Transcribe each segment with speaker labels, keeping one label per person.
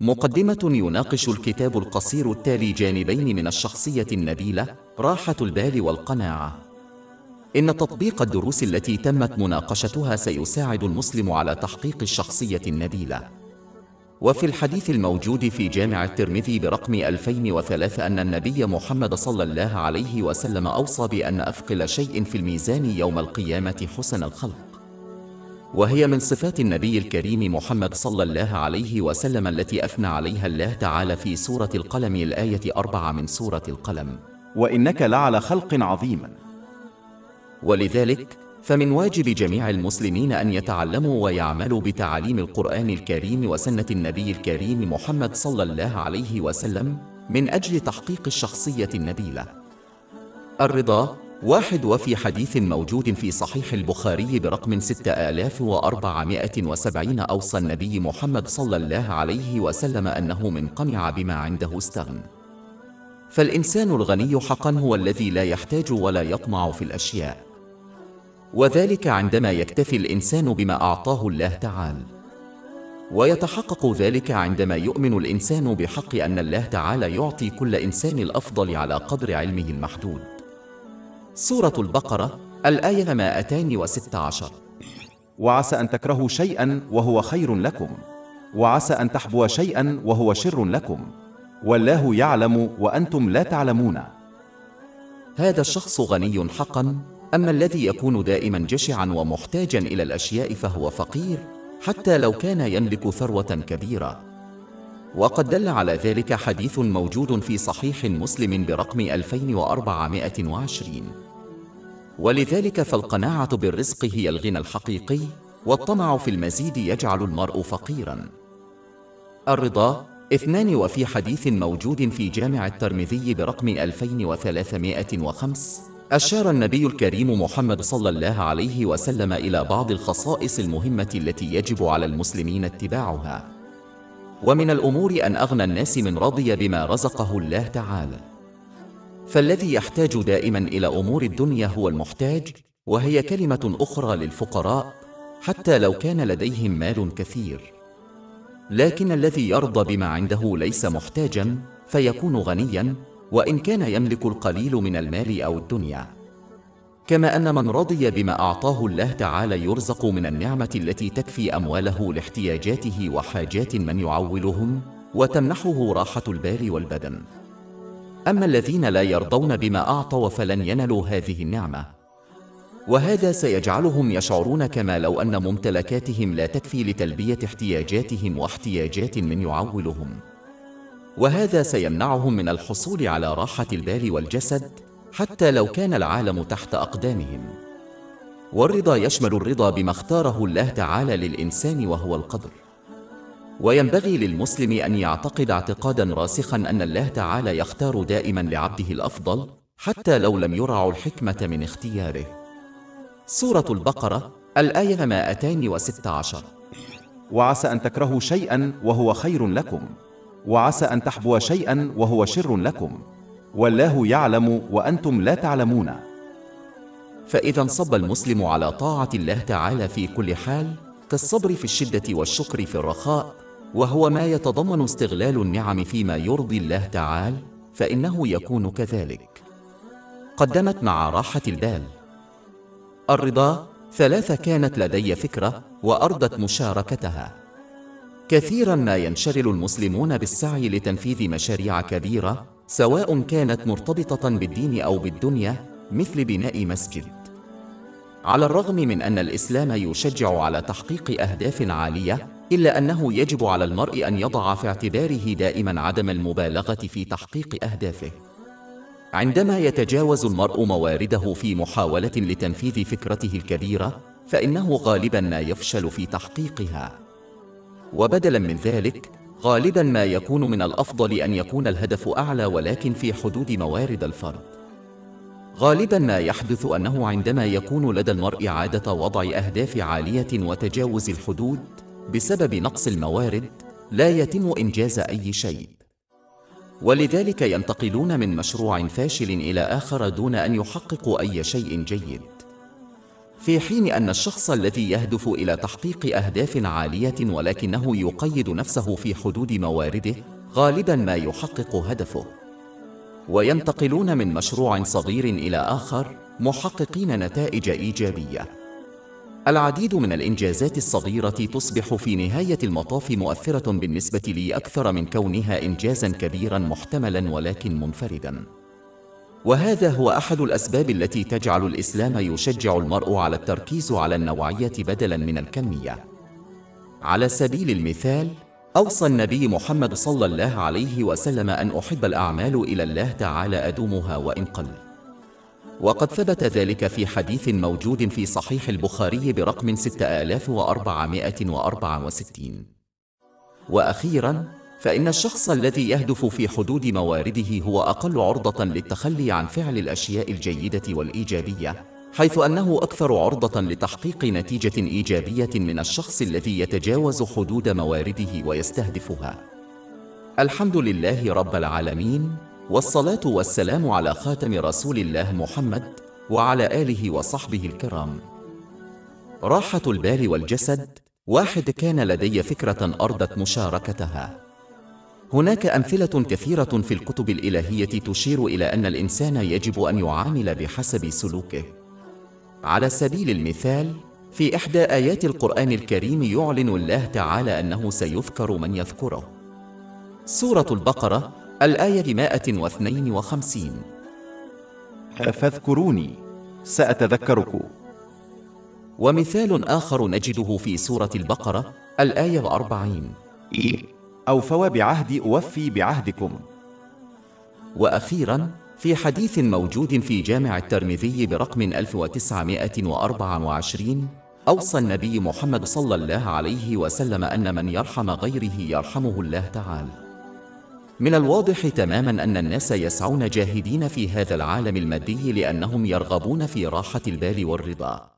Speaker 1: مقدمة. يناقش الكتاب القصير التالي جانبين من الشخصية النبيلة، راحة البال والقناعة. إن تطبيق الدروس التي تمت مناقشتها سيساعد المسلم على تحقيق الشخصية النبيلة. وفي الحديث الموجود في جامع الترمذي برقم 2003 أن النبي محمد صلى الله عليه وسلم أوصى بأن أثقل شيء في الميزان يوم القيامة حسن الخلق، وهي من صفات النبي الكريم محمد صلى الله عليه وسلم التي أثنى عليها الله تعالى في سورة القلم الآية 4 من سورة القلم:
Speaker 2: وإنك لعلى خلق عظيم.
Speaker 1: ولذلك فمن واجب جميع المسلمين أن يتعلموا ويعملوا بتعاليم القرآن الكريم وسنة النبي الكريم محمد صلى الله عليه وسلم من أجل تحقيق الشخصية النبيلة. الرضا. 1. وفي حديث موجود في صحيح البخاري برقم 6470 أوصى النبي محمد صلى الله عليه وسلم أنه من قنع بما عنده استغنى. فالإنسان الغني حقا هو الذي لا يحتاج ولا يطمع في الأشياء، وذلك عندما يكتفي الإنسان بما أعطاه الله تعالى. ويتحقق ذلك عندما يؤمن الإنسان بحق أن الله تعالى يعطي كل إنسان الأفضل على قدر علمه المحدود. سورة البقرة الآية 216.
Speaker 2: وعسى أن تكرهوا شيئا وهو خير لكم، وعسى أن تحبوا شيئا وهو شر لكم، والله يعلم وأنتم لا تعلمون.
Speaker 1: هذا الشخص غني حقا، أما الذي يكون دائما جشعا ومحتاجا إلى الأشياء فهو فقير حتى لو كان يملك ثروة كبيرة. وقد دل على ذلك حديث موجود في صحيح مسلم برقم 2420. ولذلك فالقناعة بالرزق هي الغنى الحقيقي، والطمع في المزيد يجعل المرء فقيرا. الرضا. 2. وفي حديث موجود في جامع الترمذي برقم 2305 أشار النبي الكريم محمد صلى الله عليه وسلم إلى بعض الخصائص المهمة التي يجب على المسلمين اتباعها. ومن الأمور أن أغنى الناس من رضي بما رزقه الله تعالى. فالذي يحتاج دائما إلى أمور الدنيا هو المحتاج، وهي كلمة أخرى للفقراء حتى لو كان لديهم مال كثير. لكن الذي يرضى بما عنده ليس محتاجا فيكون غنيا، وإن كان يملك القليل من المال أو الدنيا. كما أن من رضي بما أعطاه الله تعالى يرزق من النعمة التي تكفي أمواله لاحتياجاته وحاجات من يعولهم، وتمنحه راحة البال والبدن. أما الذين لا يرضون بما أعطوا فلن ينالوا هذه النعمة، وهذا سيجعلهم يشعرون كما لو أن ممتلكاتهم لا تكفي لتلبية احتياجاتهم واحتياجات من يعولهم، وهذا سيمنعهم من الحصول على راحة البال والجسد حتى لو كان العالم تحت أقدامهم. والرضا يشمل الرضا بما اختاره الله تعالى للإنسان وهو القدر. وينبغي للمسلم أن يعتقد اعتقادا راسخا أن الله تعالى يختار دائما لعبده الأفضل حتى لو لم يرعوا الحكمة من اختياره. سورة البقرة الآية 216.
Speaker 2: وعسى أن تكرهوا شيئا وهو خير لكم، وعسى أن تحبوا شيئا وهو شر لكم، والله يعلم وأنتم لا تعلمون.
Speaker 1: فإذا انصب المسلم على طاعة الله تعالى في كل حال، كالصبر في الشدة والشكر في الرخاء، وهو ما يتضمن استغلال النعم فيما يرضي الله تعالى، فإنه يكون كذلك. قدمت مع راحة البال. الرضا. 3. كانت لدي فكرة وأرضت مشاركتها. كثيرا ما ينشغل المسلمون بالسعي لتنفيذ مشاريع كبيرة، سواء كانت مرتبطة بالدين أو بالدنيا، مثل بناء مسجد. على الرغم من أن الإسلام يشجع على تحقيق أهداف عالية، إلا أنه يجب على المرء أن يضع في اعتباره دائما عدم المبالغة في تحقيق أهدافه. عندما يتجاوز المرء موارده في محاولة لتنفيذ فكرته الكبيرة، فإنه غالبا ما يفشل في تحقيقها. وبدلا من ذلك، غالبا ما يكون من الأفضل أن يكون الهدف أعلى ولكن في حدود موارد الفرد. غالبا ما يحدث أنه عندما يكون لدى المرء عادة وضع أهداف عالية وتجاوز الحدود بسبب نقص الموارد، لا يتم إنجاز أي شيء. ولذلك ينتقلون من مشروع فاشل إلى آخر دون أن يحققوا أي شيء جيد. في حين أن الشخص الذي يهدف إلى تحقيق أهداف عالية ولكنه يقيد نفسه في حدود موارده غالباً ما يحقق هدفه، وينتقلون من مشروع صغير إلى آخر محققين نتائج إيجابية. العديد من الإنجازات الصغيرة تصبح في نهاية المطاف مؤثرة بالنسبة لي أكثر من كونها إنجازاً كبيراً محتملاً ولكن منفرداً. وهذا هو أحد الأسباب التي تجعل الإسلام يشجع المرء على التركيز على النوعية بدلاً من الكمية. على سبيل المثال، أوصى النبي محمد صلى الله عليه وسلم أن أحب الأعمال إلى الله تعالى أدومها وإن قل، وقد ثبت ذلك في حديث موجود في صحيح البخاري برقم 6464. وأخيراً، فإن الشخص الذي يهدف في حدود موارده هو أقل عرضة للتخلي عن فعل الأشياء الجيدة والإيجابية، حيث أنه أكثر عرضة لتحقيق نتيجة إيجابية من الشخص الذي يتجاوز حدود موارده ويستهدفها. الحمد لله رب العالمين، والصلاة والسلام على خاتم رسول الله محمد وعلى آله وصحبه الكرام. راحة البال والجسد. واحد، كان لدي فكرة أردت مشاركتها. هناك أمثلة كثيرة في الكتب الإلهية تشير إلى أن الإنسان يجب أن يعامل بحسب سلوكه. على سبيل المثال، في إحدى آيات القرآن الكريم يعلن الله تعالى أنه سيذكر من يذكره. سورة البقرة، الآية 152.
Speaker 2: فاذكروني سأتذكركم.
Speaker 1: ومثال آخر نجده في سورة البقرة، الآية 40.
Speaker 2: أوفوا بعهدي أوفي بعهدكم.
Speaker 1: وأخيراً، في حديث موجود في جامع الترمذي برقم 1924، أوصى النبي محمد صلى الله عليه وسلم أن من يرحم غيره يرحمه الله تعالى. من الواضح تماماً أن الناس يسعون جاهدين في هذا العالم المادي لأنهم يرغبون في راحة البال والرضا.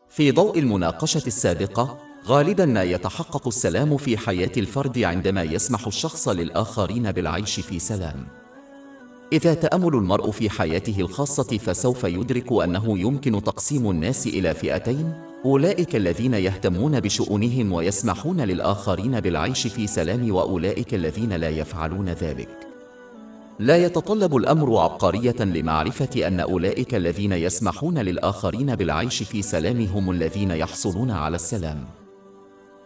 Speaker 1: في ضوء المناقشة السابقة، غالباً ما يتحقق السلام في حياة الفرد عندما يسمح الشخص للآخرين بالعيش في سلام. إذا تأمل المرء في حياته الخاصة فسوف يدرك أنه يمكن تقسيم الناس إلى فئتين: أولئك الذين يهتمون بشؤونهم ويسمحون للآخرين بالعيش في سلام، وأولئك الذين لا يفعلون ذلك. لا يتطلب الأمر عبقرية لمعرفة أن أولئك الذين يسمحون للآخرين بالعيش في سلام هم الذين يحصلون على السلام،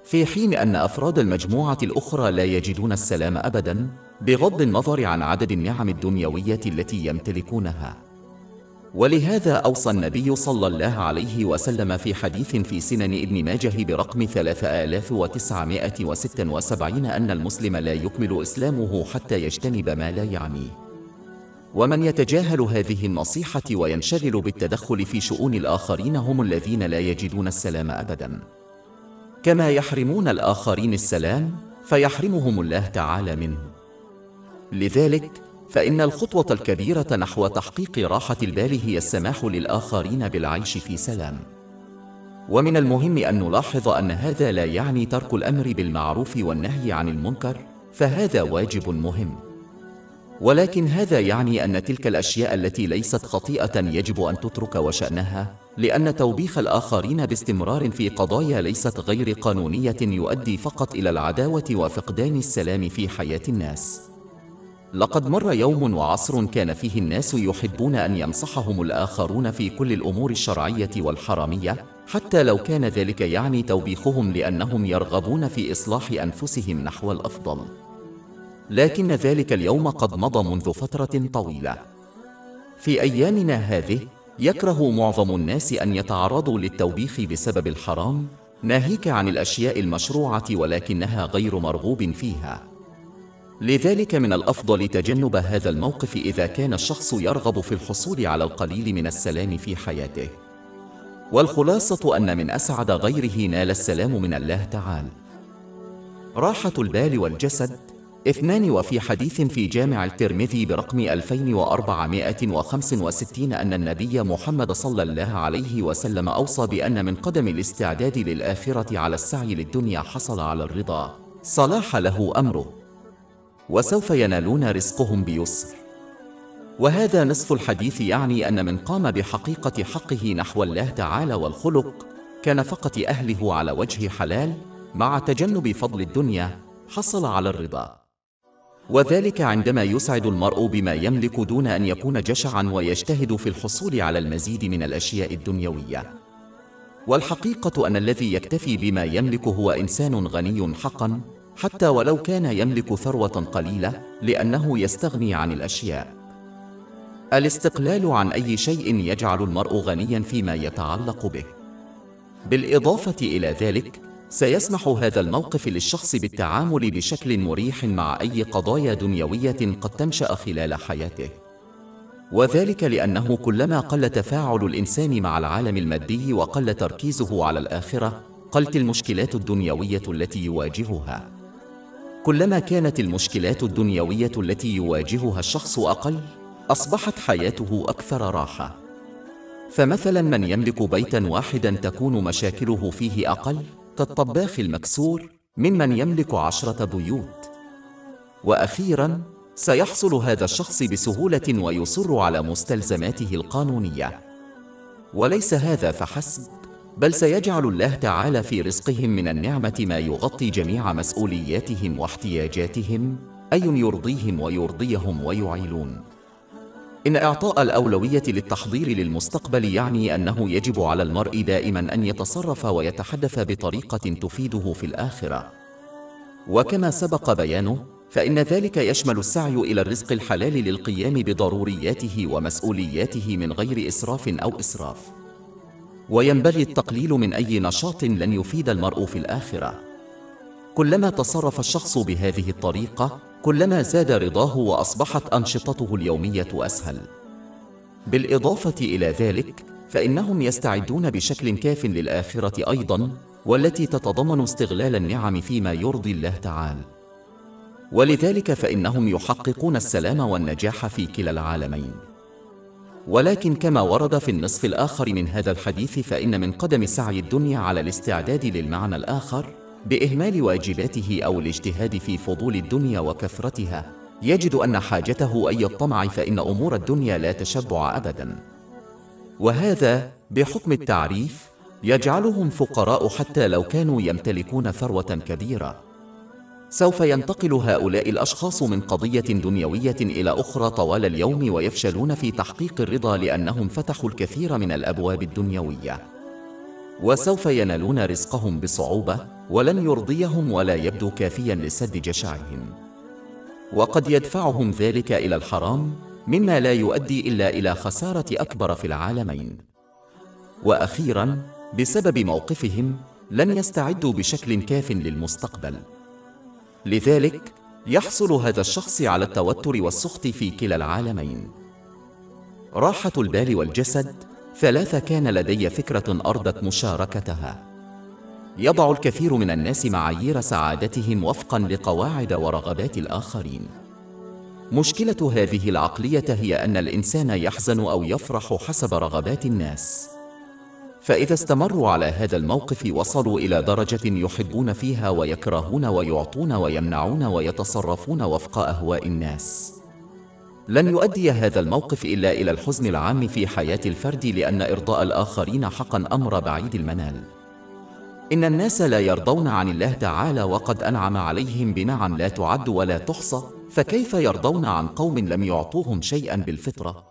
Speaker 1: في حين أن أفراد المجموعة الأخرى لا يجدون السلام أبداً، بغض النظر عن عدد النعم الدنيوية التي يمتلكونها. ولهذا أوصى النبي صلى الله عليه وسلم في حديث في سنن ابن ماجه برقم 3976 أن المسلم لا يكمل إسلامه حتى يجتنب ما لا يعنيه. ومن يتجاهل هذه النصيحة وينشغل بالتدخل في شؤون الآخرين هم الذين لا يجدون السلام أبداً. كما يحرمون الآخرين السلام، فيحرمهم الله تعالى منه. لذلك، فإن الخطوة الكبيرة نحو تحقيق راحة البال هي السماح للآخرين بالعيش في سلام. ومن المهم أن نلاحظ أن هذا لا يعني ترك الأمر بالمعروف والنهي عن المنكر، فهذا واجب مهم. ولكن هذا يعني أن تلك الأشياء التي ليست خطيئة يجب أن تترك وشأنها، لأن توبيخ الآخرين باستمرار في قضايا ليست غير قانونية يؤدي فقط إلى العداوة وفقدان السلام في حياة الناس. لقد مر يوم وعصر كان فيه الناس يحبون أن ينصحهم الآخرون في كل الأمور الشرعية والحرامية، حتى لو كان ذلك يعني توبيخهم لأنهم يرغبون في إصلاح أنفسهم نحو الأفضل. لكن ذلك اليوم قد مضى منذ فترة طويلة. في أيامنا هذه، يكره معظم الناس أن يتعرضوا للتوبيخ بسبب الحرام، ناهيك عن الأشياء المشروعة ولكنها غير مرغوب فيها. لذلك من الأفضل تجنب هذا الموقف إذا كان الشخص يرغب في الحصول على القليل من السلام في حياته. والخلاصة أن من أسعد غيره نال السلام من الله تعالى. راحة البال والجسد. 2. وفي حديث في جامع الترمذي برقم 2465 أن النبي محمد صلى الله عليه وسلم أوصى بأن من قدم الاستعداد للآخرة على السعي للدنيا حصل على الرضا، صلاح له أمره، وسوف ينالون رزقهم بيسر. وهذا نصف الحديث، يعني أن من قام بحقيقة حقه نحو الله تعالى والخلق كنفقة أهله على وجه حلال مع تجنب فضل الدنيا حصل على الرضا، وذلك عندما يسعد المرء بما يملك دون أن يكون جشعا ويجتهد في الحصول على المزيد من الأشياء الدنيوية. والحقيقة أن الذي يكتفي بما يملك هو إنسان غني حقا، حتى ولو كان يملك ثروة قليلة، لأنه يستغني عن الأشياء. الاستقلال عن أي شيء يجعل المرء غنيا فيما يتعلق به. بالإضافة إلى ذلك، سيسمح هذا الموقف للشخص بالتعامل بشكل مريح مع أي قضايا دنيوية قد تنشأ خلال حياته، وذلك لأنه كلما قل تفاعل الإنسان مع العالم المادي وقل تركيزه على الآخرة، قلت المشكلات الدنيوية التي يواجهها. كلما كانت المشكلات الدنيوية التي يواجهها الشخص أقل، أصبحت حياته أكثر راحة. فمثلا من يملك بيتا واحدا تكون مشاكله فيه أقل كالطباخ المكسور ممن يملك 10 بيوت. وأخيرا، سيحصل هذا الشخص بسهولة ويصر على مستلزماته القانونية. وليس هذا فحسب، بل سيجعل الله تعالى في رزقهم من النعمة ما يغطي جميع مسؤولياتهم واحتياجاتهم، أي يرضيهم ويرضيهم ويعيلون. إن إعطاء الأولوية للتحضير للمستقبل يعني أنه يجب على المرء دائما أن يتصرف ويتحدث بطريقة تفيده في الآخرة. وكما سبق بيانه، فإن ذلك يشمل السعي إلى الرزق الحلال للقيام بضرورياته ومسؤولياته من غير إسراف أو إسراف. وينبغي التقليل من أي نشاط لن يفيد المرء في الآخرة. كلما تصرف الشخص بهذه الطريقة، كلما زاد رضاه وأصبحت أنشطته اليومية أسهل. بالإضافة إلى ذلك، فإنهم يستعدون بشكل كاف للآخرة أيضا، والتي تتضمن استغلال النعم فيما يرضي الله تعالى. ولذلك فإنهم يحققون السلام والنجاح في كلا العالمين. ولكن كما ورد في النصف الآخر من هذا الحديث، فإن من قدم سعي الدنيا على الاستعداد للمعنى الآخر بإهمال واجباته أو الاجتهاد في فضول الدنيا وكثرتها، يجد أن حاجته أي الطمع، فإن أمور الدنيا لا تشبع أبدا. وهذا بحكم التعريف يجعلهم فقراء حتى لو كانوا يمتلكون ثروة كبيرة. سوف ينتقل هؤلاء الأشخاص من قضية دنيوية إلى أخرى طوال اليوم، ويفشلون في تحقيق الرضا لأنهم فتحوا الكثير من الأبواب الدنيوية، وسوف ينالون رزقهم بصعوبة، ولن يرضيهم ولا يبدو كافيا لسد جشعهم، وقد يدفعهم ذلك إلى الحرام، مما لا يؤدي إلا إلى خسارة أكبر في العالمين. وأخيرا، بسبب موقفهم لن يستعدوا بشكل كاف للمستقبل. لذلك يحصل هذا الشخص على التوتر والسخط في كلا العالمين. راحة البال والجسد 3. كان لدي فكرة أرضت مشاركتها. يضع الكثير من الناس معايير سعادتهم وفقا لقواعد ورغبات الآخرين. مشكلة هذه العقلية هي أن الإنسان يحزن أو يفرح حسب رغبات الناس، فإذا استمروا على هذا الموقف وصلوا إلى درجة يحبون فيها ويكرهون ويعطون ويمنعون ويتصرفون وفق أهواء الناس. لن يؤدي هذا الموقف إلا إلى الحزن العام في حياة الفرد، لأن إرضاء الآخرين حقا أمر بعيد المنال. إن الناس لا يرضون عن الله تعالى وقد أنعم عليهم بنعم لا تعد ولا تحصى، فكيف يرضون عن قوم لم يعطوهم شيئا بالفطرة؟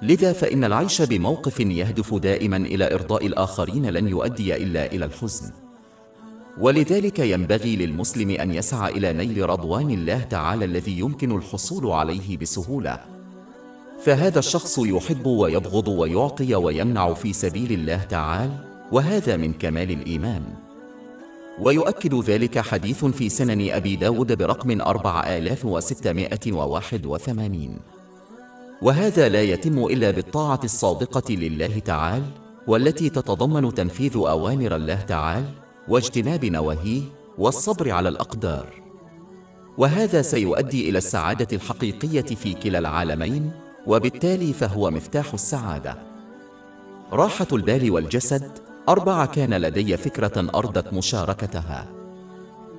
Speaker 1: لذا فإن العيش بموقف يهدف دائما إلى إرضاء الآخرين لن يؤدي إلا إلى الحزن. ولذلك ينبغي للمسلم أن يسعى إلى نيل رضوان الله تعالى الذي يمكن الحصول عليه بسهولة. فهذا الشخص يحب ويبغض ويعطي ويمنع في سبيل الله تعالى، وهذا من كمال الإيمان. ويؤكد ذلك حديث في سنن أبي داود برقم 4681، وهذا لا يتم إلا بالطاعة الصادقة لله تعالى، والتي تتضمن تنفيذ أوامر الله تعالى واجتناب نواهيه والصبر على الأقدار. وهذا سيؤدي إلى السعادة الحقيقية في كلا العالمين، وبالتالي فهو مفتاح السعادة. راحة البال والجسد 4. كان لدي فكرة أرضت مشاركتها.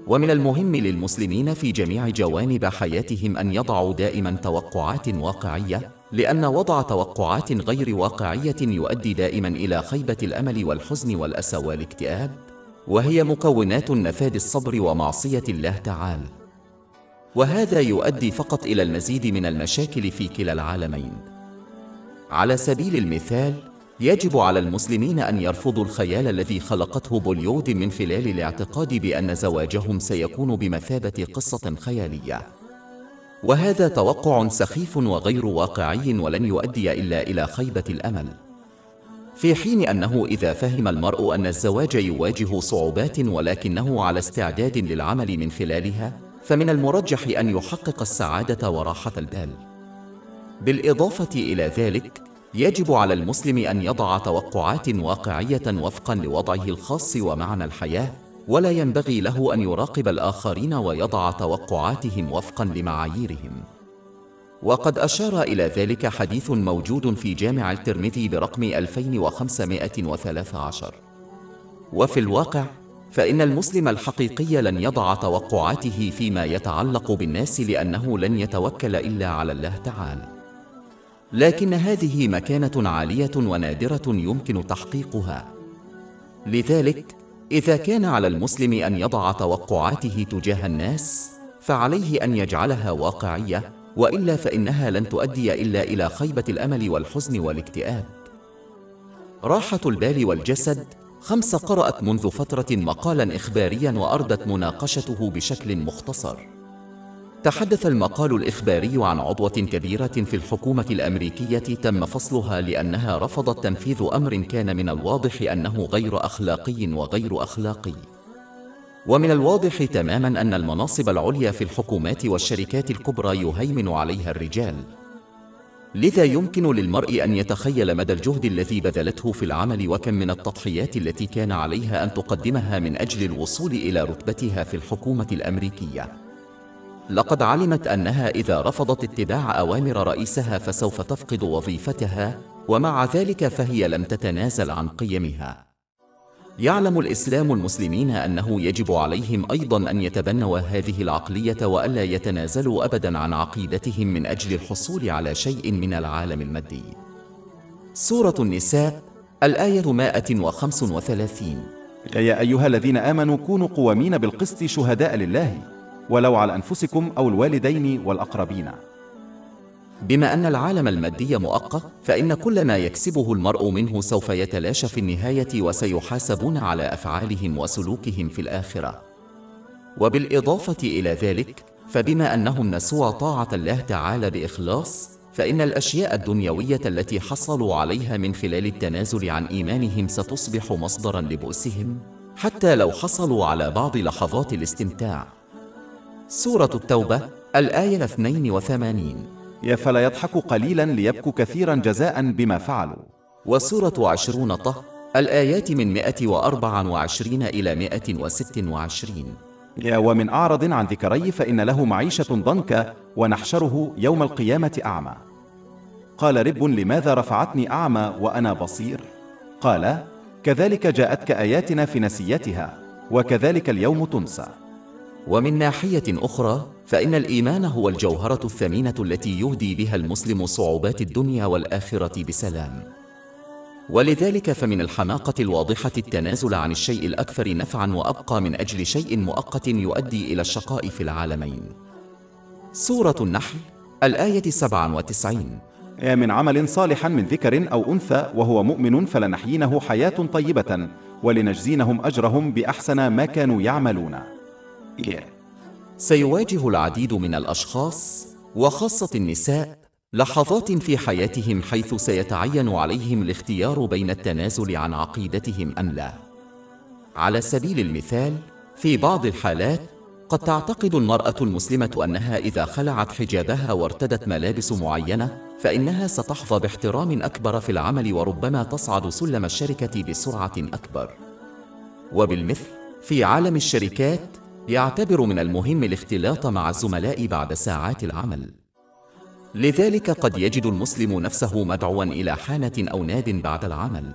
Speaker 1: ومن المهم للمسلمين في جميع جوانب حياتهم أن يضعوا دائما توقعات واقعية، لأن وضع توقعات غير واقعية يؤدي دائما إلى خيبة الأمل والحزن والأسى والاكتئاب، وهي مكونات نفاذ الصبر ومعصية الله تعالى. وهذا يؤدي فقط إلى المزيد من المشاكل في كلا العالمين. على سبيل المثال، يجب على المسلمين أن يرفضوا الخيال الذي خلقته بوليود من خلال الاعتقاد بأن زواجهم سيكون بمثابة قصة خيالية، وهذا توقع سخيف وغير واقعي ولن يؤدي إلا إلى خيبة الأمل. في حين أنه إذا فهم المرء أن الزواج يواجه صعوبات ولكنه على استعداد للعمل من خلالها، فمن المرجح أن يحقق السعادة وراحة البال. بالإضافة إلى ذلك، يجب على المسلم أن يضع توقعات واقعية وفقاً لوضعه الخاص ومعنى الحياة، ولا ينبغي له أن يراقب الآخرين ويضع توقعاتهم وفقاً لمعاييرهم. وقد أشار إلى ذلك حديث موجود في جامع الترمذي برقم 2513. وفي الواقع، فإن المسلم الحقيقي لن يضع توقعاته فيما يتعلق بالناس لأنه لن يتوكل إلا على الله تعالى. لكن هذه مكانة عالية ونادرة يمكن تحقيقها. لذلك، إذا كان على المسلم أن يضع توقعاته تجاه الناس، فعليه أن يجعلها واقعية، وإلا فإنها لن تؤدي إلا إلى خيبة الأمل والحزن والاكتئاب. راحة البال والجسد. 5. قرأت منذ فترة مقالاً إخبارياً وأردت مناقشته بشكل مختصر. تحدث المقال الإخباري عن عضوة كبيرة في الحكومة الأمريكية تم فصلها لأنها رفضت تنفيذ أمر كان من الواضح أنه غير أخلاقي وغير أخلاقي. ومن الواضح تماماً أن المناصب العليا في الحكومات والشركات الكبرى يهيمن عليها الرجال. لذا يمكن للمرء أن يتخيل مدى الجهد الذي بذلته في العمل وكم من التضحيات التي كان عليها أن تقدمها من أجل الوصول إلى رتبتها في الحكومة الأمريكية. لقد علمت أنها إذا رفضت اتباع أوامر رئيسها فسوف تفقد وظيفتها، ومع ذلك فهي لم تتنازل عن قيمها. يعلم الإسلام المسلمين أنه يجب عليهم أيضاً أن يتبنوا هذه العقلية وألا يتنازلوا أبداً عن عقيدتهم من أجل الحصول على شيء من العالم المادي. سورة النساء، الآية 135.
Speaker 2: يا أيها الذين آمنوا كونوا قوامين بالقسط شهداء لله ولو على أنفسكم أو الوالدين والأقربين.
Speaker 1: بما أن العالم المادي مؤقت، فإن كل ما يكسبه المرء منه سوف يتلاشى في النهاية وسيحاسبون على أفعالهم وسلوكهم في الآخرة. وبالإضافة إلى ذلك، فبما أنهم نسوا طاعة الله تعالى بإخلاص، فإن الأشياء الدنيوية التي حصلوا عليها من خلال التنازل عن إيمانهم ستصبح مصدراً لبؤسهم، حتى لو حصلوا على بعض لحظات الاستمتاع. سورة التوبة، الآية 82.
Speaker 2: يا فلا يضحكوا قليلاً ليبكوا كثيراً جزاء بما فعلوا.
Speaker 1: وسورة 20 طه، الآيات من 124 إلى 126.
Speaker 2: يا ومن أعرض عن ذكري فإن له معيشة ضنكا ونحشره يوم القيامة أعمى. قال رب لماذا رفعتني أعمى وأنا بصير؟ قال كذلك جاءتك آياتنا في نسيتها وكذلك اليوم تنسى.
Speaker 1: ومن ناحية أخرى، فإن الإيمان هو الجوهرة الثمينة التي يهدي بها المسلم صعوبات الدنيا والآخرة بسلام. ولذلك فمن الحماقة الواضحة التنازل عن الشيء الأكثر نفعاً وأبقى من أجل شيء مؤقت يؤدي إلى الشقاء في العالمين. سورة النحل، الآية 97.
Speaker 2: يا من عمل صالحا من ذكر أو أنثى وهو مؤمن فلنحيينه حياة طيبة ولنجزينهم أجرهم بأحسن ما كانوا يعملون.
Speaker 1: سيواجه العديد من الأشخاص وخاصة النساء لحظات في حياتهم حيث سيتعين عليهم الاختيار بين التنازل عن عقيدتهم أم لا. على سبيل المثال، في بعض الحالات قد تعتقد المرأة المسلمة أنها إذا خلعت حجابها وارتدت ملابس معينة فإنها ستحظى باحترام أكبر في العمل وربما تصعد سلم الشركة بسرعة أكبر. وبالمثل، في عالم الشركات يعتبر من المهم الاختلاط مع الزملاء بعد ساعات العمل. لذلك قد يجد المسلم نفسه مدعوا إلى حانة أو ناد بعد العمل.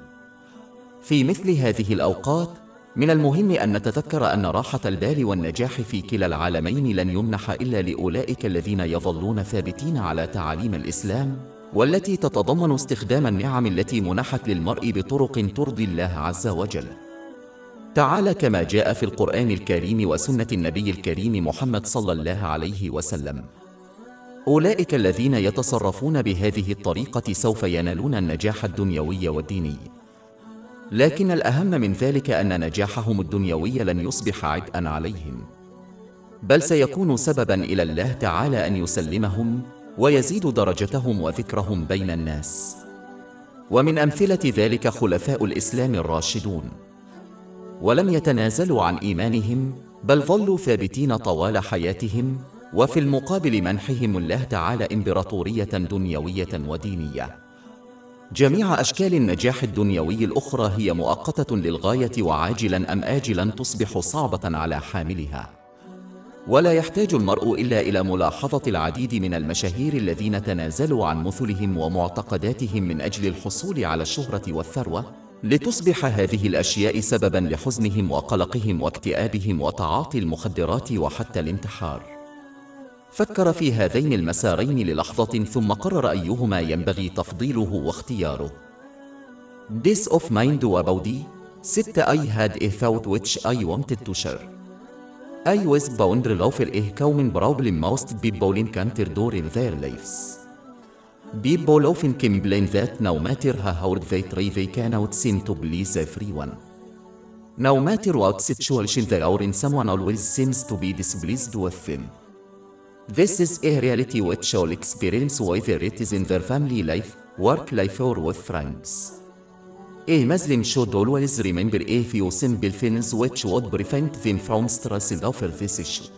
Speaker 1: في مثل هذه الأوقات من المهم أن نتذكر أن راحة البال والنجاح في كلا العالمين لن يمنح إلا لأولئك الذين يظلون ثابتين على تعاليم الإسلام والتي تتضمن استخدام النعم التي منحت للمرء بطرق ترضي الله عز وجل تعالى، كما جاء في القرآن الكريم وسنة النبي الكريم محمد صلى الله عليه وسلم. أولئك الذين يتصرفون بهذه الطريقة سوف ينالون النجاح الدنيوي والديني، لكن الأهم من ذلك أن نجاحهم الدنيوي لن يصبح عبئا عليهم، بل سيكون سببا إلى الله تعالى أن يسلمهم ويزيد درجتهم وذكرهم بين الناس. ومن أمثلة ذلك خلفاء الإسلام الراشدون، ولم يتنازلوا عن إيمانهم بل ظلوا ثابتين طوال حياتهم، وفي المقابل منحهم الله تعالى إمبراطورية دنيوية ودينية. جميع أشكال النجاح الدنيوي الأخرى هي مؤقتة للغاية، وعاجلا أم آجلا تصبح صعبة على حاملها. ولا يحتاج المرء إلا إلى ملاحظة العديد من المشاهير الذين تنازلوا عن مثلهم ومعتقداتهم من أجل الحصول على الشهرة والثروة، لتصبح هذه الأشياء سببا لحزنهم وقلقهم واكتئابهم وتعاطي المخدرات وحتى الانتحار. فكر في هذين المسارين للحظة ثم قرر أيهما ينبغي تفضيله واختياره. Peace of mind وبودي. 6. I had a thought which I wanted to share. I was bound for a common problem most people encounter during their lives. People often complain that no matter how hard they try they cannot seem to please everyone. No matter what situation they are in, someone always seems to be displeased with them. This is a reality which all experience, whether it is in their family life, work life or with friends. A Muslim should always remember a few simple things which would prevent them from stressing over this issue.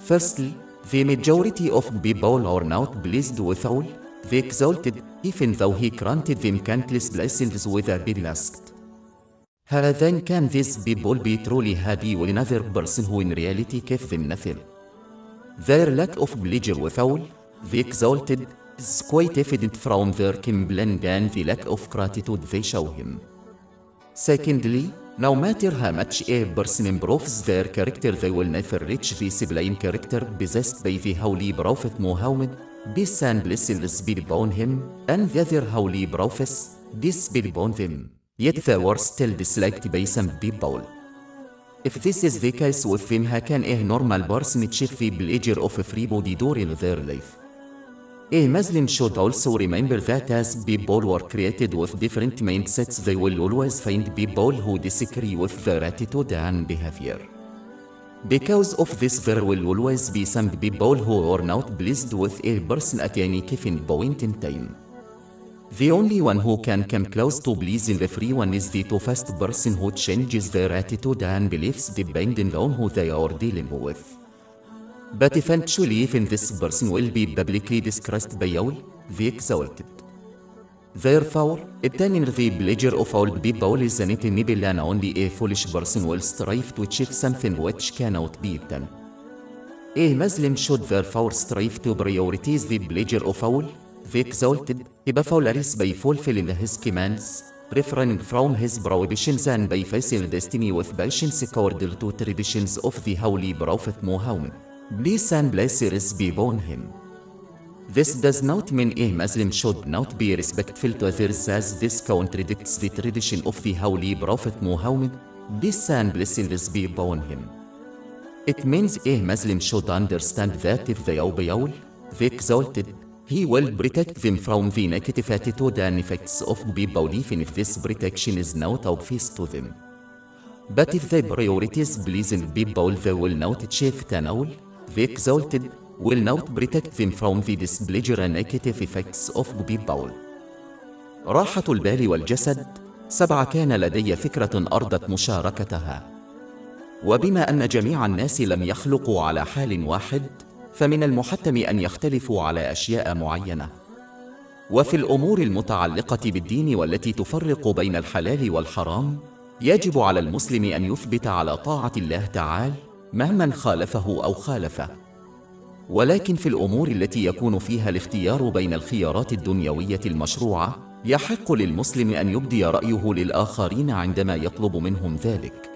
Speaker 1: Firstly, the majority of people are not pleased with all they exalted, even though He granted them countless blessings without being asked. How then can these people be truly happy with another person who in reality gave them nothing? Their lack of pleasure with all they exalted is quite evident from their complaint and the lack of gratitude they show Him. Secondly, no matter how much a person improves their character, they will never reach the sublime character possessed by the Holy Prophet Muhammad, peace and blessings be upon him, and the other Holy Prophets, peace be upon them. Yet they were still disliked by some people. If this is the case with them, how can a normal person achieve the pleasure of everybody during their life? A Muslim should also remember that as people were created with different mindsets, they will always find people who disagree with their attitude and behavior. Because of this, there will always be some people who are not pleased with a person at any given point in time. The only one who can come close to pleasing everyone is the toughest person who changes their attitude and beliefs depending on who they are dealing with. But eventually even this person will be publicly disgraced by all the exalted. Therefore, obtaining the pleasure of all people is an enable, and only a foolish person will strive to achieve something which cannot be done. A Muslim should therefore strive to prioritize the pleasure of all the exalted, above by fulfilling His commands, refraining from His prohibitions, and by facing destiny with patience according to traditions of the Holy Prophet Muhammad, peace and blessings be upon him. This does not mean a Muslim should not be respectful to others, as this contradicts the tradition of the Holy Prophet Muhammad, peace and blessings be upon him. It means a Muslim should understand that if they obey all the exalted, He will protect them from the negative attitude and effects of people, even if this protection is not obvious to them. But if they prioritize pleasing people, they will not achieve it, and all the exalted will not protect them from the displeasure and negative effects of people. راحة البال والجسد. 7. كان لدي فكرة أرضت مشاركتها. وبما أن جميع الناس لم يخلقوا على حال واحد، فمن المحتم أن يختلفوا على أشياء معينة. وفي الأمور المتعلقة بالدين والتي تفرق بين الحلال والحرام، يجب على المسلم أن يثبت على طاعة الله تعالى مهما خالفه أو خالفه. ولكن في الأمور التي يكون فيها الاختيار بين الخيارات الدنيوية المشروعة، يحق للمسلم أن يبدي رأيه للآخرين عندما يطلب منهم ذلك.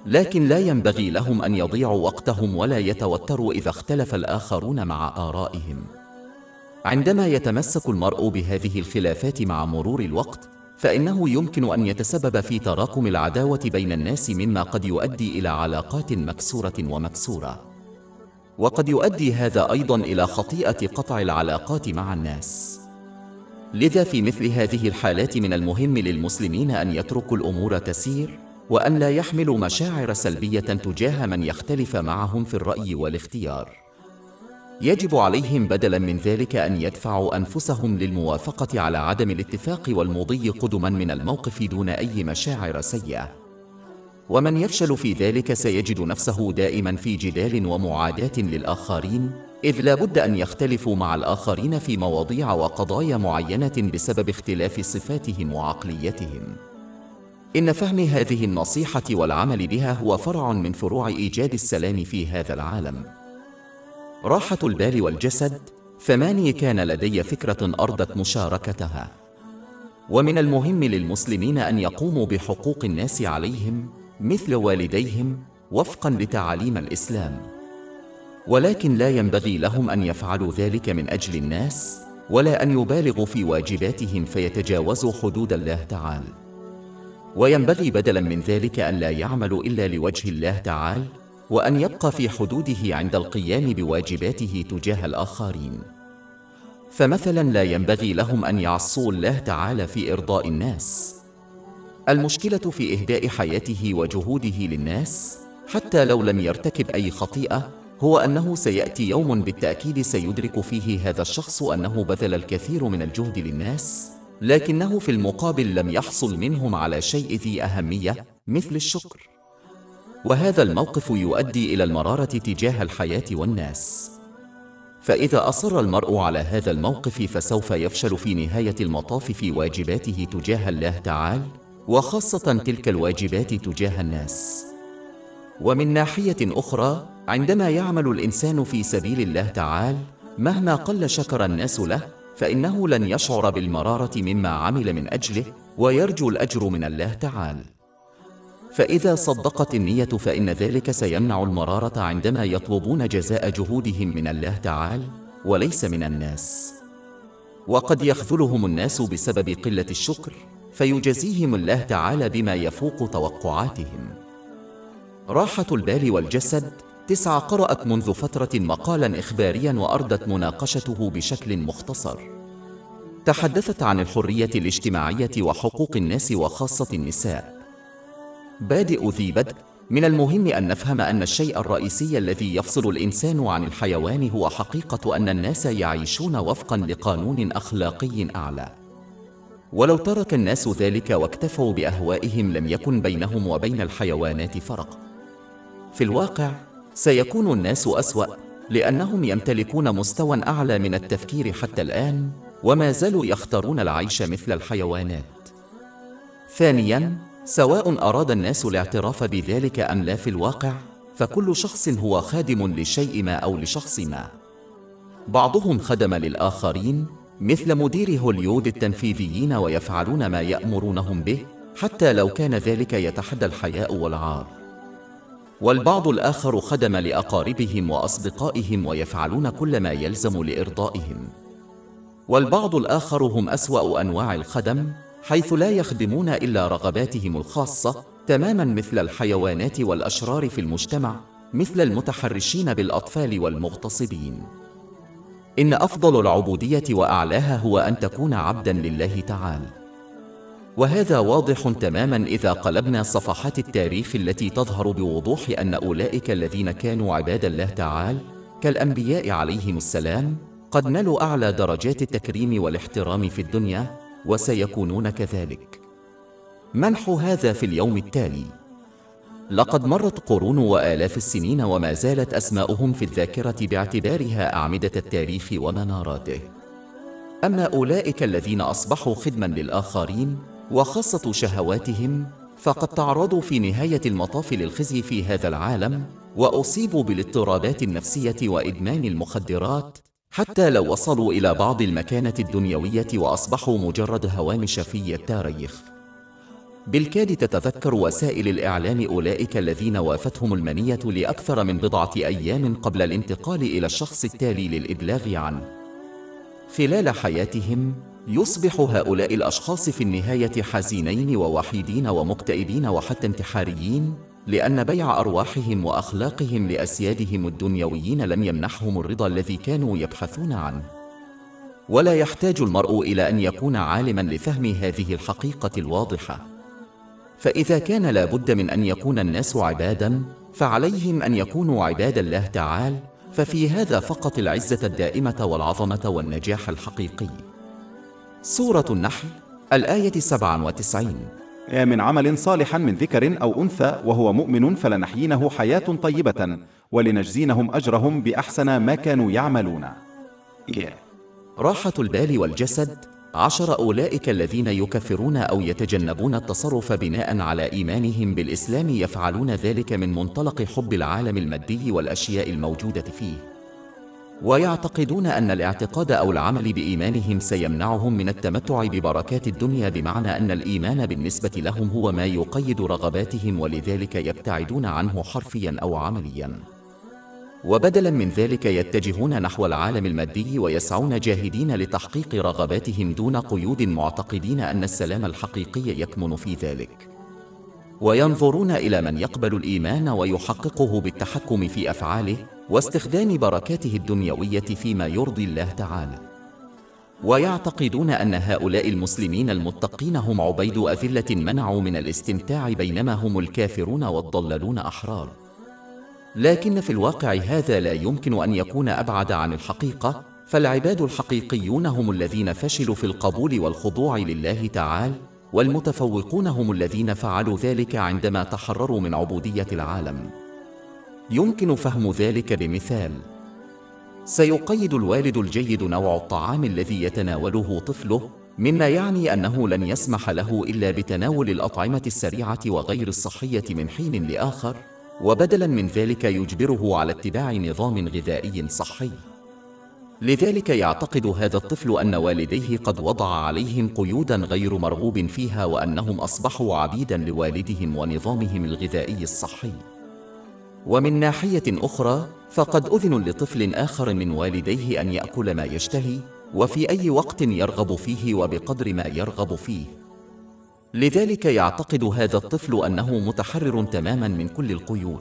Speaker 1: لكن لا ينبغي لهم أن يضيعوا وقتهم ولا يتوتروا إذا اختلف الآخرون مع آرائهم. عندما يتمسك المرء بهذه الخلافات مع مرور الوقت، فإنه يمكن أن يتسبب في تراكم العداوة بين الناس، مما قد يؤدي إلى علاقات مكسورة ومكسورة. وقد يؤدي هذا أيضاً إلى خطيئة قطع العلاقات مع الناس. لذا في مثل هذه الحالات من المهم للمسلمين أن يتركوا الأمور تسير، وأن لا يحملوا مشاعر سلبية تجاه من يختلف معهم في الرأي والاختيار. يجب عليهم بدلاً من ذلك أن يدفعوا أنفسهم للموافقة على عدم الاتفاق والمضي قدماً من الموقف دون أي مشاعر سيئة. ومن يفشل في ذلك سيجد نفسه دائماً في جدال ومعاداة للآخرين، إذ لا بد أن يختلفوا مع الآخرين في مواضيع وقضايا معينة بسبب اختلاف صفاتهم وعقليتهم. إن فهم هذه النصيحة والعمل بها هو فرع من فروع إيجاد السلام في هذا العالم. راحة البال والجسد. 8. كان لدي فكرة أرضت مشاركتها. ومن المهم للمسلمين أن يقوموا بحقوق الناس عليهم مثل والديهم وفقاً لتعاليم الإسلام، ولكن لا ينبغي لهم أن يفعلوا ذلك من أجل الناس، ولا أن يبالغوا في واجباتهم فيتجاوزوا حدود الله تعالى. وينبغي بدلاً من ذلك أن لا يعملوا إلا لوجه الله تعالى، وأن يبقى في حدوده عند القيام بواجباته تجاه الآخرين. فمثلاً لا ينبغي لهم أن يعصوا الله تعالى في إرضاء الناس. المشكلة في إهداء حياته وجهوده للناس حتى لو لم يرتكب أي خطيئة، هو أنه سيأتي يوم بالتأكيد سيدرك فيه هذا الشخص أنه بذل الكثير من الجهد للناس، لكنه في المقابل لم يحصل منهم على شيء ذي أهمية مثل الشكر. وهذا الموقف يؤدي إلى المرارة تجاه الحياة والناس. فإذا أصر المرء على هذا الموقف فسوف يفشل في نهاية المطاف في واجباته تجاه الله تعالى، وخاصة تلك الواجبات تجاه الناس. ومن ناحية أخرى، عندما يعمل الإنسان في سبيل الله تعالى مهما قل شكر الناس له، فإنه لن يشعر بالمرارة مما عمل من أجله، ويرجو الأجر من الله تعالى. فإذا صدقت النية فإن ذلك سيمنع المرارة عندما يطلبون جزاء جهودهم من الله تعالى وليس من الناس. وقد يخذلهم الناس بسبب قلة الشكر، فيجزيهم الله تعالى بما يفوق توقعاتهم. راحة البال والجسد. 9. قرأت منذ فترة مقالاً إخبارياً وأردت مناقشته بشكل مختصر. تحدثت عن الحرية الاجتماعية وحقوق الناس وخاصة النساء. بادئ ذي بدء. من المهم أن نفهم أن الشيء الرئيسي الذي يفصل الإنسان عن الحيوان هو حقيقة أن الناس يعيشون وفقاً لقانون أخلاقي أعلى. ولو ترك الناس ذلك واكتفوا بأهوائهم لم يكن بينهم وبين الحيوانات فرق. في الواقع سيكون الناس أسوأ، لأنهم يمتلكون مستوى أعلى من التفكير حتى الآن، وما زالوا يختارون العيش مثل الحيوانات. 2. سواء أراد الناس الاعتراف بذلك أم لا، في الواقع فكل شخص هو خادم لشيء ما أو لشخص ما. بعضهم خدم للآخرين مثل مدير هوليود التنفيذيين، ويفعلون ما يأمرونهم به حتى لو كان ذلك يتحدى الحياء والعار. والبعض الآخر خدم لأقاربهم وأصدقائهم، ويفعلون كل ما يلزم لإرضائهم. والبعض الآخر هم أسوأ أنواع الخدم، حيث لا يخدمون إلا رغباتهم الخاصة، تماماً مثل الحيوانات والأشرار في المجتمع، مثل المتحرشين بالأطفال والمغتصبين. إن أفضل العبودية وأعلاها هو أن تكون عبداً لله تعالى. وهذا واضح تماماً إذا قلبنا صفحات التاريخ التي تظهر بوضوح أن أولئك الذين كانوا عباد الله تعالى كالأنبياء عليهم السلام قد نالوا أعلى درجات التكريم والاحترام في الدنيا، وسيكونون كذلك. منح هذا في اليوم التالي. لقد مرت قرون وآلاف السنين وما زالت أسماؤهم في الذاكرة باعتبارها أعمدة التاريخ ومناراته. أما أولئك الذين أصبحوا خدماً للآخرين وخاصة شهواتهم، فقد تعرضوا في نهاية المطاف للخزي في هذا العالم، وأصيبوا بالاضطرابات النفسية وإدمان المخدرات، حتى لو وصلوا إلى بعض المكانة الدنيوية وأصبحوا مجرد هوامش في التاريخ. بالكاد تتذكر وسائل الإعلام أولئك الذين وافتهم المنية لأكثر من بضعة أيام قبل الانتقال إلى الشخص التالي للإبلاغ عنه. خلال حياتهم يصبح هؤلاء الأشخاص في النهاية حزينين ووحيدين ومكتئبين وحتى انتحاريين، لأن بيع أرواحهم وأخلاقهم لأسيادهم الدنيويين لم يمنحهم الرضا الذي كانوا يبحثون عنه. ولا يحتاج المرء إلى أن يكون عالماً لفهم هذه الحقيقة الواضحة. فإذا كان لا بد من أن يكون الناس عباداً، فعليهم أن يكونوا عباد الله تعالى، ففي هذا فقط العزة الدائمة والعظمة والنجاح الحقيقي. سورة النحل الآية 97.
Speaker 2: من عمل صالحا من ذكر أو أنثى وهو مؤمن فلنحيينه حياة طيبة ولنجزينهم أجرهم بأحسن ما كانوا يعملون.
Speaker 1: راحة البال والجسد 10. أولئك الذين يكفرون أو يتجنبون التصرف بناء على إيمانهم بالإسلام يفعلون ذلك من منطلق حب العالم المادي والأشياء الموجودة فيه، ويعتقدون أن الاعتقاد أو العمل بإيمانهم سيمنعهم من التمتع ببركات الدنيا، بمعنى أن الإيمان بالنسبة لهم هو ما يقيد رغباتهم، ولذلك يبتعدون عنه حرفيا أو عمليا، وبدلا من ذلك يتجهون نحو العالم المادي ويسعون جاهدين لتحقيق رغباتهم دون قيود، معتقدين أن السلام الحقيقي يكمن في ذلك، وينظرون إلى من يقبل الإيمان ويحققه بالتحكم في أفعاله واستخدام بركاته الدنيوية فيما يرضي الله تعالى، ويعتقدون أن هؤلاء المسلمين المتقين هم عبيد أذلة منعوا من الاستمتاع، بينما هم الكافرون والضلالون أحرار. لكن في الواقع هذا لا يمكن أن يكون أبعد عن الحقيقة، فالعباد الحقيقيون هم الذين فشلوا في القبول والخضوع لله تعالى، والمتفوقون هم الذين فعلوا ذلك عندما تحرروا من عبودية العالم. يمكن فهم ذلك بمثال: سيقيد الوالد الجيد نوع الطعام الذي يتناوله طفله، مما يعني أنه لن يسمح له إلا بتناول الأطعمة السريعة وغير الصحية من حين لآخر، وبدلا من ذلك يجبره على اتباع نظام غذائي صحي. لذلك يعتقد هذا الطفل أن والديه قد وضع عليهم قيودا غير مرغوب فيها، وأنهم أصبحوا عبيدا لوالدهم ونظامهم الغذائي الصحي. ومن ناحية أخرى فقد أذن لطفل آخر من والديه أن يأكل ما يشتهي وفي أي وقت يرغب فيه وبقدر ما يرغب فيه. لذلك يعتقد هذا الطفل أنه متحرر تماما من كل القيود.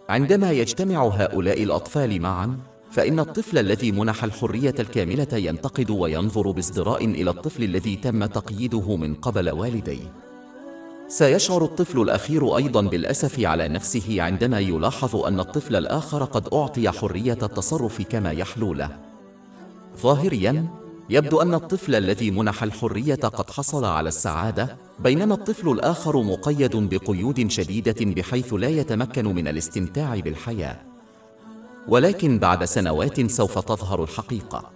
Speaker 1: عندما يجتمع هؤلاء الأطفال معا، فإن الطفل الذي منح الحرية الكاملة ينتقد وينظر بازدراء إلى الطفل الذي تم تقييده من قبل والديه. سيشعر الطفل الأخير أيضا بالأسف على نفسه عندما يلاحظ أن الطفل الآخر قد أعطي حرية التصرف كما يحلو له. ظاهريا يبدو أن الطفل الذي منح الحرية قد حصل على السعادة، بينما الطفل الآخر مقيد بقيود شديدة بحيث لا يتمكن من الاستمتاع بالحياة. ولكن بعد سنوات سوف تظهر الحقيقة.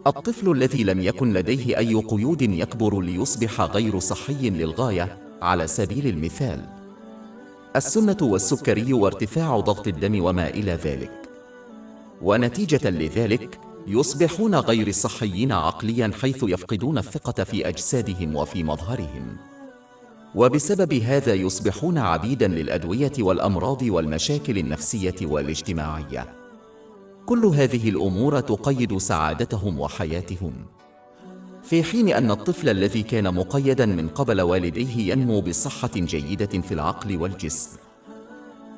Speaker 1: الطفل الذي لم يكن لديه أي قيود يكبر ليصبح غير صحي للغاية. على سبيل المثال: السمنة والسكري وارتفاع ضغط الدم وما إلى ذلك. ونتيجة لذلك يصبحون غير صحيين عقليا، حيث يفقدون الثقة في أجسادهم وفي مظهرهم، وبسبب هذا يصبحون عبيدا للأدوية والأمراض والمشاكل النفسية والاجتماعية. كل هذه الأمور تقيد سعادتهم وحياتهم، في حين أن الطفل الذي كان مقيدا من قبل والديه ينمو بصحة جيدة في العقل والجسم،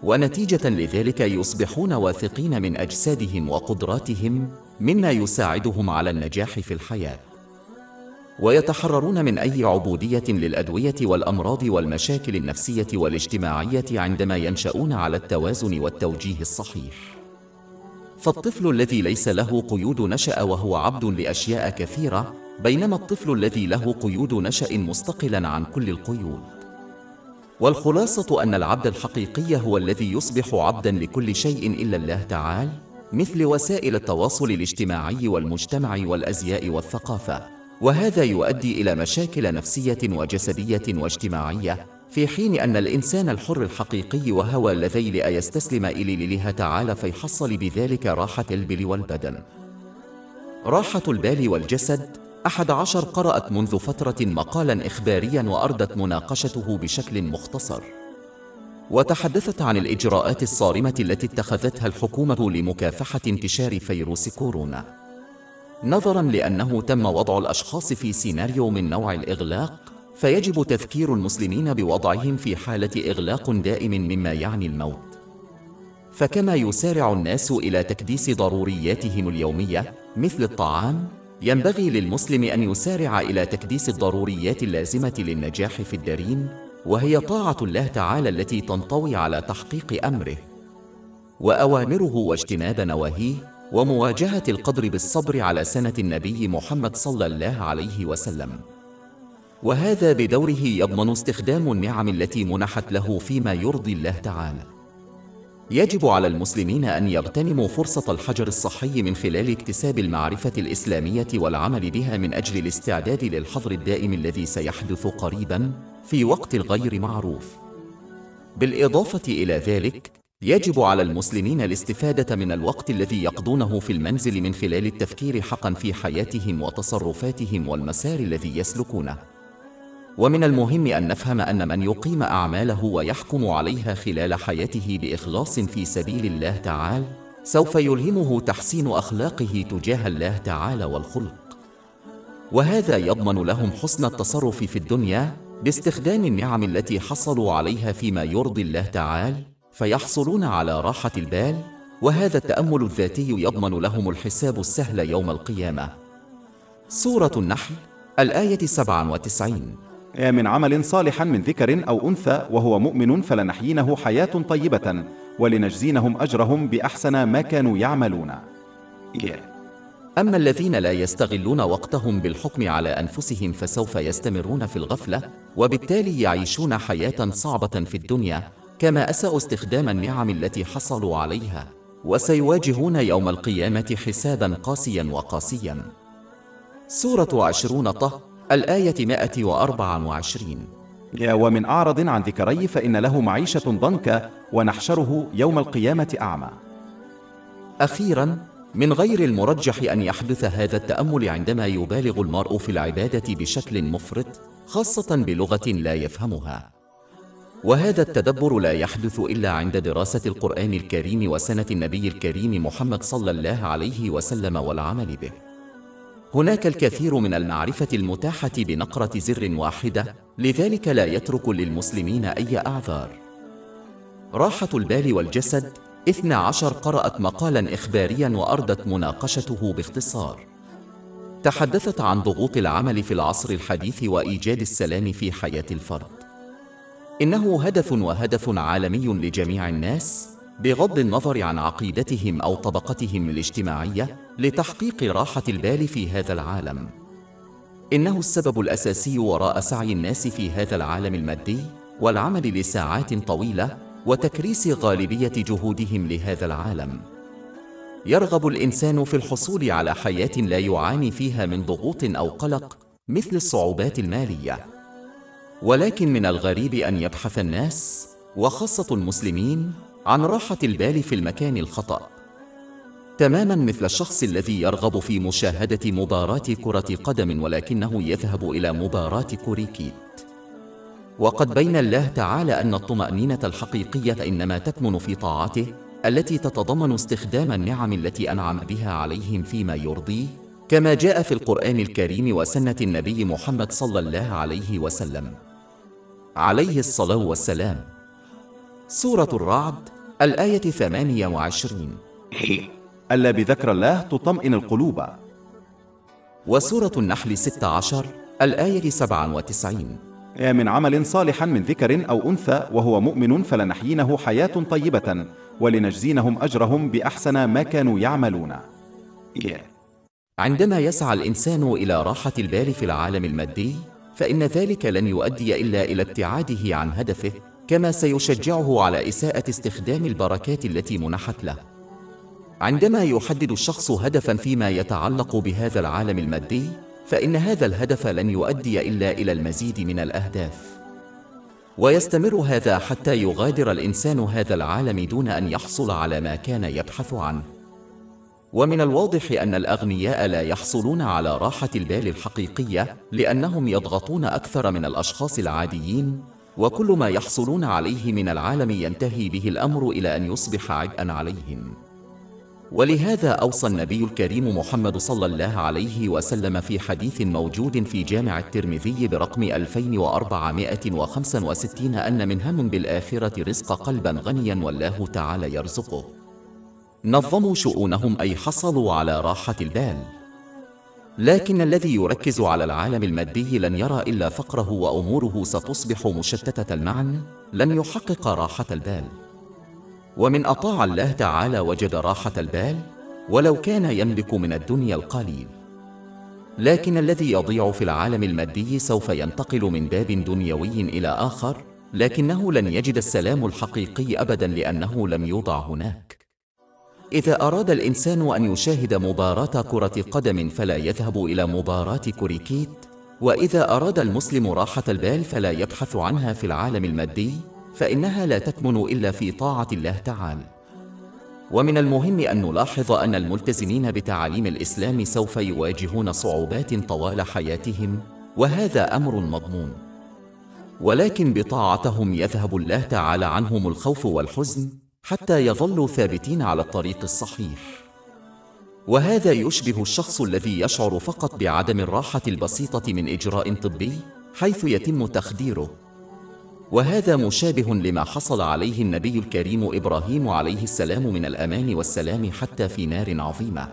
Speaker 1: ونتيجة لذلك يصبحون واثقين من أجسادهم وقدراتهم، مما يساعدهم على النجاح في الحياة، ويتحررون من أي عبودية للأدوية والأمراض والمشاكل النفسية والاجتماعية عندما ينشأون على التوازن والتوجيه الصحيح. فالطفل الذي ليس له قيود نشأ وهو عبد لأشياء كثيرة، بينما الطفل الذي له قيود نشأ مستقلا عن كل القيود. والخلاصة أن العبد الحقيقي هو الذي يصبح عبدا لكل شيء إلا الله تعالى، مثل وسائل التواصل الاجتماعي والمجتمع والأزياء والثقافة، وهذا يؤدي إلى مشاكل نفسية وجسدية واجتماعية، في حين أن الإنسان الحر الحقيقي وهو الذي لا يستسلم إلى لله تعالى فيحصل بذلك راحة البال والبدن. راحة البال والجسد 11. قرأت منذ فترة مقالا إخباريا وأردت مناقشته بشكل مختصر، وتحدثت عن الإجراءات الصارمة التي اتخذتها الحكومة لمكافحة انتشار فيروس كورونا. نظراً لأنه تم وضع الأشخاص في سيناريو من نوع الإغلاق، فيجب تذكير المسلمين بوضعهم في حالة إغلاق دائم مما يعني الموت. فكما يسارع الناس إلى تكديس ضرورياتهم اليومية مثل الطعام، ينبغي للمسلم أن يسارع إلى تكديس الضروريات اللازمة للنجاح في الدارين، وهي طاعة الله تعالى التي تنطوي على تحقيق أمره وأوامره واجتناب نواهيه، ومواجهة القدر بالصبر على سنة النبي محمد صلى الله عليه وسلم. وهذا بدوره يضمن استخدام النعم التي منحت له فيما يرضي الله تعالى. يجب على المسلمين أن يغتنموا فرصة الحجر الصحي من خلال اكتساب المعرفة الإسلامية والعمل بها من أجل الاستعداد للحظر الدائم الذي سيحدث قريباً في وقت غير معروف. بالإضافة إلى ذلك، يجب على المسلمين الاستفادة من الوقت الذي يقضونه في المنزل من خلال التفكير حقاً في حياتهم وتصرفاتهم والمسار الذي يسلكونه. ومن المهم أن نفهم أن من يقيم أعماله ويحكم عليها خلال حياته بإخلاص في سبيل الله تعالى، سوف يلهمه تحسين أخلاقه تجاه الله تعالى والخلق، وهذا يضمن لهم حسن التصرف في الدنيا باستخدام النعم التي حصلوا عليها فيما يرضي الله تعالى، فيحصلون على راحة البال، وهذا التأمل الذاتي يضمن لهم الحساب السهل يوم القيامة. سورة النحل الآية 97.
Speaker 2: من عمل صالحا من ذكر أو أنثى وهو مؤمن فلنحيينه حياة طيبة ولنجزينهم أجرهم بأحسن ما كانوا يعملون.
Speaker 1: أما الذين لا يستغلون وقتهم بالحكم على أنفسهم فسوف يستمرون في الغفلة، وبالتالي يعيشون حياة صعبة في الدنيا، كما أساءوا استخدام النعم التي حصلوا عليها، وسيواجهون يوم القيامة حسابا قاسيا وقاسيا. سورة 20 طه الآية 124.
Speaker 2: ومن أعرض عن ذكري فإن له معيشة ضنكا ونحشره يوم القيامة أعمى.
Speaker 1: أخيراً، من غير المرجح أن يحدث هذا التأمل عندما يبالغ المرء في العبادة بشكل مفرط، خاصة بلغة لا يفهمها. وهذا التدبر لا يحدث إلا عند دراسة القرآن الكريم وسنة النبي الكريم محمد صلى الله عليه وسلم والعمل به. هناك الكثير من المعرفة المتاحة بنقرة زر واحدة، لذلك لا يترك للمسلمين أي أعذار. راحة البال والجسد 12 قرأت مقالا إخباريا وأردت مناقشته باختصار. تحدثت عن ضغوط العمل في العصر الحديث وإيجاد السلام في حياة الفرد. إنه هدف عالمي لجميع الناس بغض النظر عن عقيدتهم أو طبقتهم الاجتماعية لتحقيق راحة البال في هذا العالم. إنه السبب الأساسي وراء سعي الناس في هذا العالم المادي والعمل لساعات طويلة وتكريس غالبية جهودهم لهذا العالم. يرغب الإنسان في الحصول على حياة لا يعاني فيها من ضغوط أو قلق مثل الصعوبات المالية. ولكن من الغريب أن يبحث الناس وخاصة المسلمين عن راحة البال في المكان الخطأ، تماما مثل الشخص الذي يرغب في مشاهدة مباراة كرة قدم ولكنه يذهب إلى مباراة كوريكيت. وقد بين الله تعالى أن الطمأنينة الحقيقية إنما تكمن في طاعته التي تتضمن استخدام النعم التي أنعم بها عليهم فيما يرضيه، كما جاء في القرآن الكريم وسنة النبي محمد صلى الله عليه وسلم عليه الصلاة والسلام. سورة الرعد الآية 28.
Speaker 2: ألا بذكر الله تطمئن القلوب.
Speaker 1: وسورة النحل 16 الآية 97.
Speaker 2: من عمل صالحا من ذكر أو أنثى وهو مؤمن فلنحيينه حياة طيبة ولنجزينهم أجرهم بأحسن ما كانوا يعملون.
Speaker 1: عندما يسعى الإنسان إلى راحة البال في العالم المادي، فإن ذلك لن يؤدي إلا إلى ابتعاده عن هدفه، كما سيشجعه على إساءة استخدام البركات التي منحت له. عندما يحدد الشخص هدفاً فيما يتعلق بهذا العالم المادي، فإن هذا الهدف لن يؤدي إلا إلى المزيد من الأهداف، ويستمر هذا حتى يغادر الإنسان هذا العالم دون أن يحصل على ما كان يبحث عنه. ومن الواضح أن الأغنياء لا يحصلون على راحة البال الحقيقية لأنهم يضغطون أكثر من الأشخاص العاديين، وكل ما يحصلون عليه من العالم ينتهي به الأمر إلى أن يصبح عبئاً عليهم. ولهذا أوصى النبي الكريم محمد صلى الله عليه وسلم في حديث موجود في جامع الترمذي برقم 2465 أن من هم بالآخرة رزق قلبا غنيا والله تعالى يرزقه. نظموا شؤونهم أي حصلوا على راحة البال. لكن الذي يركز على العالم المادي لن يرى إلا فقره وأموره ستصبح مشتتة المعنى، لن يحقق راحة البال. ومن أطاع الله تعالى وجد راحة البال ولو كان يملك من الدنيا القليل. لكن الذي يضيع في العالم المادي سوف ينتقل من باب دنيوي إلى آخر، لكنه لن يجد السلام الحقيقي أبدا لأنه لم يوضع هناك. إذا أراد الإنسان أن يشاهد مباراة كرة قدم فلا يذهب إلى مباراة كوريكيت، وإذا أراد المسلم راحة البال فلا يبحث عنها في العالم المادي، فإنها لا تكمن إلا في طاعة الله تعالى. ومن المهم أن نلاحظ أن الملتزمين بتعاليم الإسلام سوف يواجهون صعوبات طوال حياتهم، وهذا أمر مضمون. ولكن بطاعتهم يذهب الله تعالى عنهم الخوف والحزن حتى يظلوا ثابتين على الطريق الصحيح. وهذا يشبه الشخص الذي يشعر فقط بعدم الراحة البسيطة من إجراء طبي حيث يتم تخديره. وهذا مشابه لما حصل عليه النبي الكريم إبراهيم عليه السلام من الأمان والسلام حتى في نار عظيمة.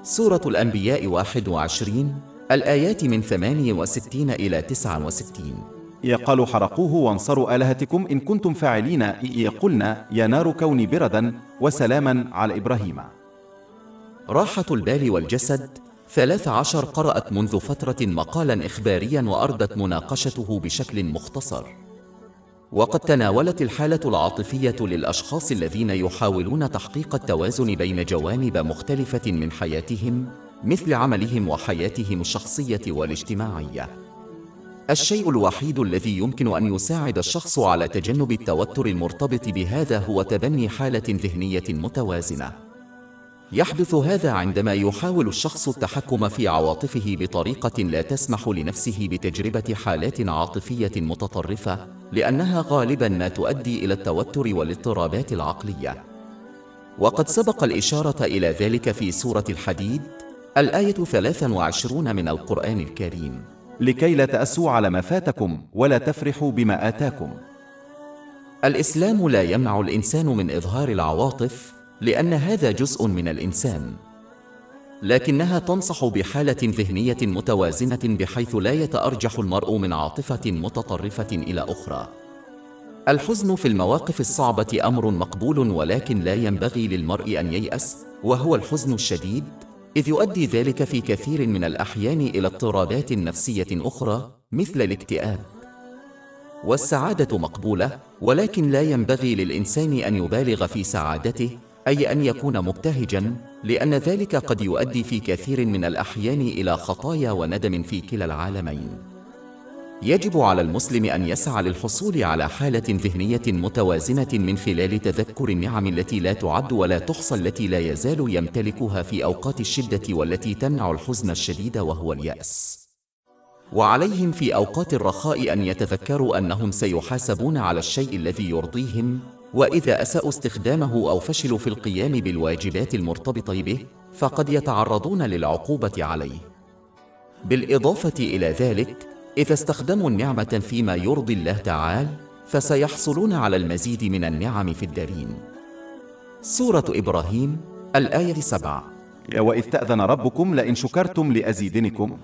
Speaker 1: سورة الأنبياء 21 الآيات من 68 إلى 69.
Speaker 2: يقال حرقوه وانصروا آلهتكم إن كنتم فاعلين يقولن يا نار كوني بردا وسلاما على إبراهيم.
Speaker 1: راحة البال والجسد 13 قرأت منذ فترة مقالا إخباريا وأردت مناقشته بشكل مختصر. وقد تناولت الحالة العاطفية للأشخاص الذين يحاولون تحقيق التوازن بين جوانب مختلفة من حياتهم مثل عملهم وحياتهم الشخصية والاجتماعية. الشيء الوحيد الذي يمكن أن يساعد الشخص على تجنب التوتر المرتبط بهذا هو تبني حالة ذهنية متوازنة. يحدث هذا عندما يحاول الشخص التحكم في عواطفه بطريقة لا تسمح لنفسه بتجربة حالات عاطفية متطرفة، لأنها غالباً ما تؤدي إلى التوتر والاضطرابات العقلية. وقد سبق الإشارة إلى ذلك في سورة الحديد الآية 23 من القرآن الكريم:
Speaker 2: لكي لا تأسوا على ما فاتكم ولا تفرحوا بما آتاكم.
Speaker 1: الإسلام لا يمنع الإنسان من إظهار العواطف، لأن هذا جزء من الإنسان، لكنها تنصح بحالة ذهنية متوازنة بحيث لا يتأرجح المرء من عاطفة متطرفة إلى أخرى. الحزن في المواقف الصعبة أمر مقبول، ولكن لا ينبغي للمرء أن ييأس، وهو الحزن الشديد، إذ يؤدي ذلك في كثير من الأحيان إلى اضطرابات نفسية أخرى مثل الاكتئاب. والسعادة مقبولة، ولكن لا ينبغي للإنسان أن يبالغ في سعادته، أي أن يكون مبتهجاً، لأن ذلك قد يؤدي في كثير من الأحيان إلى خطايا وندم في كلا العالمين. يجب على المسلم أن يسعى للحصول على حالة ذهنية متوازنة من خلال تذكر النعم التي لا تعد ولا تحصى التي لا يزال يمتلكها في أوقات الشدة والتي تمنع الحزن الشديد وهو اليأس. وعليهم في أوقات الرخاء أن يتذكروا أنهم سيحاسبون على الشيء الذي يرضيهم، وإذا أساءوا استخدامه أو فشلوا في القيام بالواجبات المرتبطة به فقد يتعرضون للعقوبة عليه. بالإضافة إلى ذلك، إذا استخدموا النعمة فيما يرضي الله تعالى فسيحصلون على المزيد من النعم في الدارين. سورة إبراهيم الآية 7:
Speaker 2: وإذ تأذن ربكم لئن شكرتم لأزيدنكم.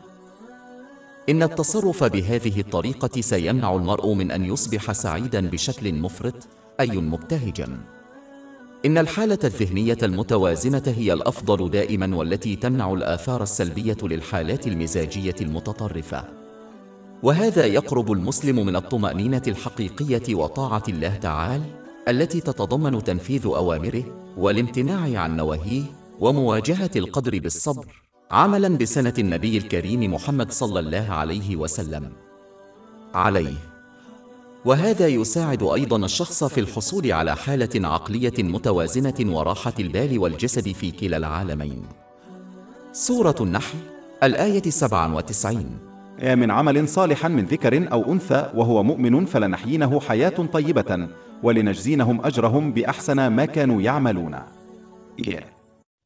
Speaker 1: إن التصرف بهذه الطريقة سيمنع المرء من أن يصبح سعيداً بشكل مفرط، أي مبتهجاً. إن الحالة الذهنية المتوازنة هي الأفضل دائماً، والتي تمنع الآثار السلبية للحالات المزاجية المتطرفة. وهذا يقرب المسلم من الطمأنينة الحقيقية وطاعة الله تعالى، التي تتضمن تنفيذ أوامره والامتناع عن نواهيه ومواجهة القدر بالصبر، عملاً بسنة النبي الكريم محمد صلى الله عليه وسلم عليه. وهذا يساعد أيضاً الشخص في الحصول على حالة عقلية متوازنة وراحة البال والجسد في كلا العالمين. سورة النحل الآية 97:
Speaker 2: من عمل صالحا من ذكر أو أنثى وهو مؤمن فلنحيينه حياة طيبة ولنجزينهم أجرهم بأحسن ما كانوا يعملون.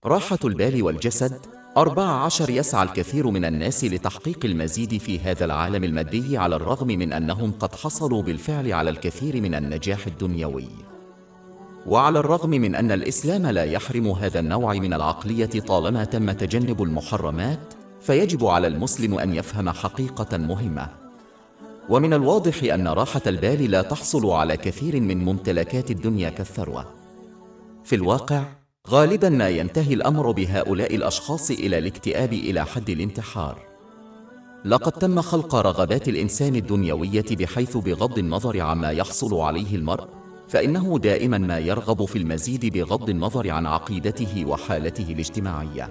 Speaker 1: راحة البال والجسد 14 يسعى الكثير من الناس لتحقيق المزيد في هذا العالم المادي على الرغم من أنهم قد حصلوا بالفعل على الكثير من النجاح الدنيوي. وعلى الرغم من أن الإسلام لا يحرم هذا النوع من العقلية طالما تم تجنب المحرمات، فيجب على المسلم أن يفهم حقيقة مهمة. ومن الواضح أن راحة البال لا تحصل على كثير من ممتلكات الدنيا كالثروة. في الواقع غالباً ما ينتهي الأمر بهؤلاء الأشخاص إلى الاكتئاب إلى حد الانتحار. لقد تم خلق رغبات الإنسان الدنيوية بحيث بغض النظر عما يحصل عليه المرء، فإنه دائماً ما يرغب في المزيد بغض النظر عن عقيدته وحالته الاجتماعية.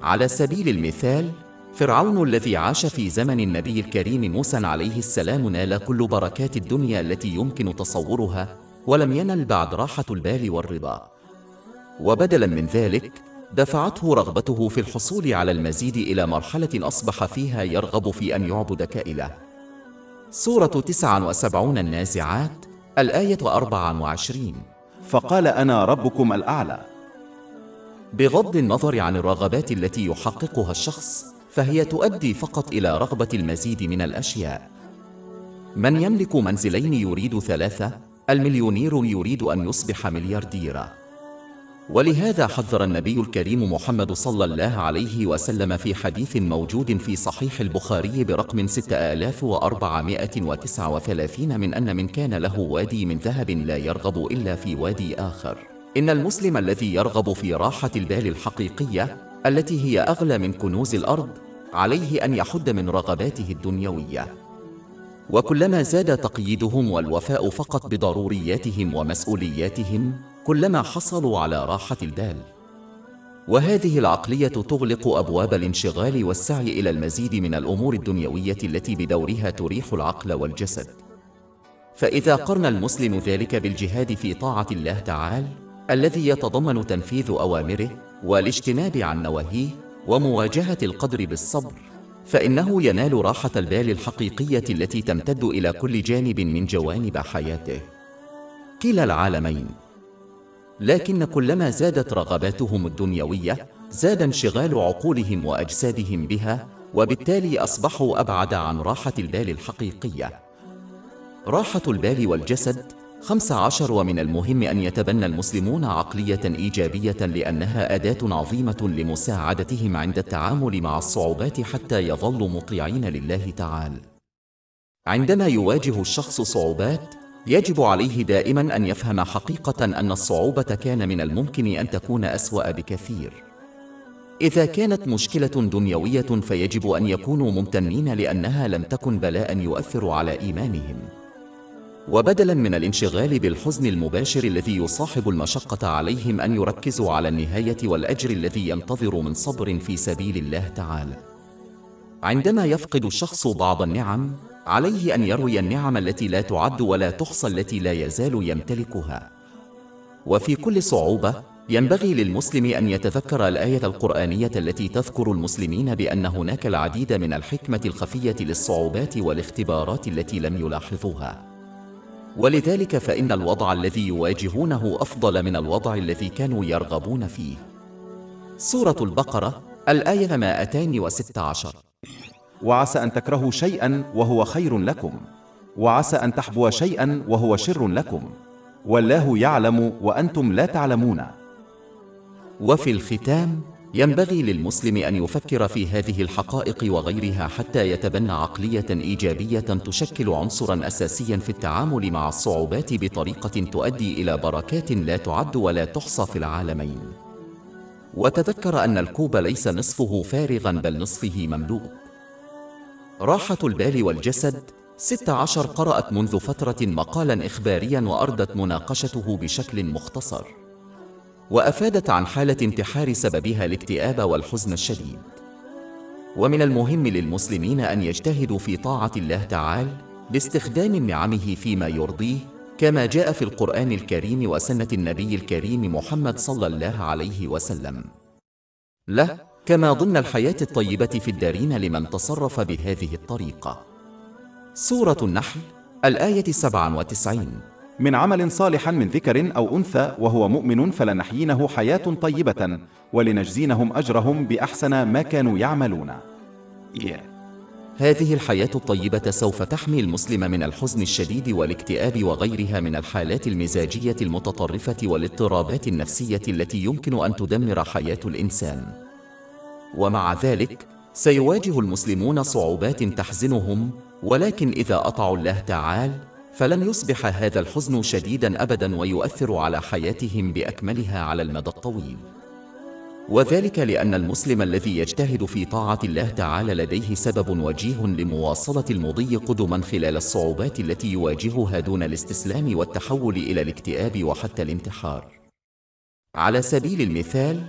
Speaker 1: على سبيل المثال، فرعون الذي عاش في زمن النبي الكريم موسى عليه السلام نال كل بركات الدنيا التي يمكن تصورها، ولم ينل بعد راحة البال والرضا. وبدلاً من ذلك، دفعته رغبته في الحصول على المزيد إلى مرحلة أصبح فيها يرغب في أن يعبد كائله. سورة 79 النازعات الآية 24.
Speaker 2: فقال أنا ربكم الأعلى.
Speaker 1: بغض النظر عن الرغبات التي يحققها الشخص، فهي تؤدي فقط إلى رغبة المزيد من الأشياء. من يملك منزلين يريد 3، المليونير يريد أن يصبح مليارديرا. ولهذا حذر النبي الكريم محمد صلى الله عليه وسلم في حديث موجود في صحيح البخاري برقم 6439 من أن من كان له وادي من ذهب لا يرغب إلا في وادي آخر. إن المسلم الذي يرغب في راحة البال الحقيقية التي هي أغلى من كنوز الأرض، عليه أن يحد من رغباته الدنيوية. وكلما زاد تقييدهم والوفاء فقط بضرورياتهم ومسؤولياتهم، كلما حصلوا على راحة البال. وهذه العقلية تغلق أبواب الانشغال والسعي إلى المزيد من الأمور الدنيوية التي بدورها تريح العقل والجسد. فإذا قرن المسلم ذلك بالجهاد في طاعة الله تعالى الذي يتضمن تنفيذ أوامره والاجتناب عن نواهيه ومواجهة القدر بالصبر، فإنه ينال راحة البال الحقيقية التي تمتد إلى كل جانب من جوانب حياته. كلا العالمين. لكن كلما زادت رغباتهم الدنيوية، زاد انشغال عقولهم وأجسادهم بها، وبالتالي أصبحوا أبعد عن راحة البال الحقيقية. راحة البال والجسد 15. ومن المهم أن يتبنى المسلمون عقلية إيجابية لأنها أداة عظيمة لمساعدتهم عند التعامل مع الصعوبات حتى يظلوا مطيعين لله تعالى. عندما يواجه الشخص صعوبات، يجب عليه دائما أن يفهم حقيقة أن الصعوبة كان من الممكن أن تكون أسوأ بكثير. إذا كانت مشكلة دنيوية فيجب أن يكونوا ممتنين لأنها لم تكن بلاء يؤثر على إيمانهم. وبدلا من الانشغال بالحزن المباشر الذي يصاحب المشقة، عليهم أن يركزوا على النهاية والأجر الذي ينتظر من صبر في سبيل الله تعالى. عندما يفقد الشخص بعض النعم، عليه أن يروي النعم التي لا تعد ولا تحصى التي لا يزال يمتلكها. وفي كل صعوبة ينبغي للمسلم أن يتذكر الآية القرآنية التي تذكر المسلمين بأن هناك العديد من الحكمة الخفية للصعوبات والاختبارات التي لم يلاحظوها. ولذلك فإن الوضع الذي يواجهونه أفضل من الوضع الذي كانوا يرغبون فيه. سورة البقرة الآية 216.
Speaker 2: وعسى أن تكرهوا شيئا وهو خير لكم، وعسى أن تحبوا شيئا وهو شر لكم، والله يعلم وأنتم لا تعلمون.
Speaker 1: وفي الختام، ينبغي للمسلم أن يفكر في هذه الحقائق وغيرها حتى يتبنى عقلية إيجابية تشكل عنصرا أساسيا في التعامل مع الصعوبات بطريقة تؤدي إلى بركات لا تعد ولا تحصى في العالمين. وتذكر أن الكوب ليس نصفه فارغا بل نصفه مملوء. راحة البال والجسد 16 قرأت منذ فترة مقالا إخباريا وأردت مناقشته بشكل مختصر، وأفادت عن حالة انتحار سببها الاكتئاب والحزن الشديد. ومن المهم للمسلمين أن يجتهدوا في طاعة الله تعالى باستخدام نعمه فيما يرضيه، كما جاء في القرآن الكريم وسنة النبي الكريم محمد صلى الله عليه وسلم له، كما ضمن الحياة الطيبة في الدارين لمن تصرف بهذه الطريقة. سورة النحل الآية 97.
Speaker 2: من عمل صالح من ذكر أو أنثى وهو مؤمن فلنحيينه حياة طيبة ولنجزينهم أجرهم بأحسن ما كانوا يعملون.
Speaker 1: هذه الحياة الطيبة سوف تحمي المسلم من الحزن الشديد والاكتئاب وغيرها من الحالات المزاجية المتطرفة والاضطرابات النفسية التي يمكن أن تدمر حياة الإنسان. ومع ذلك سيواجه المسلمون صعوبات تحزنهم، ولكن إذا أطاعوا الله تعالى فلن يصبح هذا الحزن شديدا أبدا ويؤثر على حياتهم بأكملها على المدى الطويل. وذلك لأن المسلم الذي يجتهد في طاعة الله تعالى لديه سبب وجيه لمواصلة المضي قدما خلال الصعوبات التي يواجهها دون الاستسلام والتحول إلى الاكتئاب وحتى الانتحار. على سبيل المثال،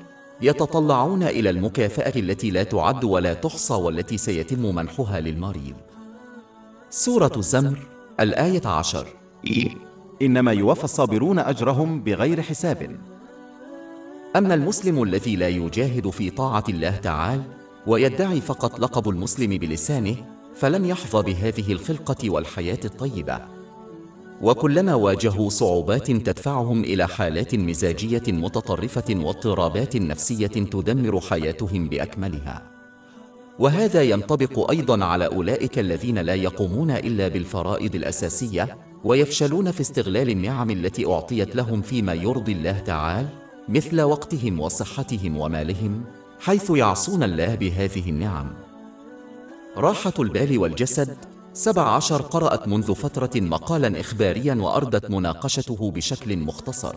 Speaker 1: يتطلعون إلى المكافأة التي لا تعد ولا تحصى والتي سيتم منحها للمريض. سورة الزمر الآية 10.
Speaker 2: إنما يوفى الصابرون أجرهم بغير حساب.
Speaker 1: أما المسلم الذي لا يجاهد في طاعة الله تعالى ويدعي فقط لقب المسلم بلسانه فلن يحظى بهذه الخلقة والحياة الطيبة، وكلما واجهوا صعوبات تدفعهم إلى حالات مزاجية متطرفة واضطرابات نفسية تدمر حياتهم بأكملها. وهذا ينطبق أيضا على أولئك الذين لا يقومون إلا بالفرائض الأساسية ويفشلون في استغلال النعم التي أعطيت لهم فيما يرضي الله تعالى، مثل وقتهم وصحتهم ومالهم، حيث يعصون الله بهذه النعم. راحة البال والجسد 17 قرأت منذ فترة مقالا إخباريا وأردت مناقشته بشكل مختصر.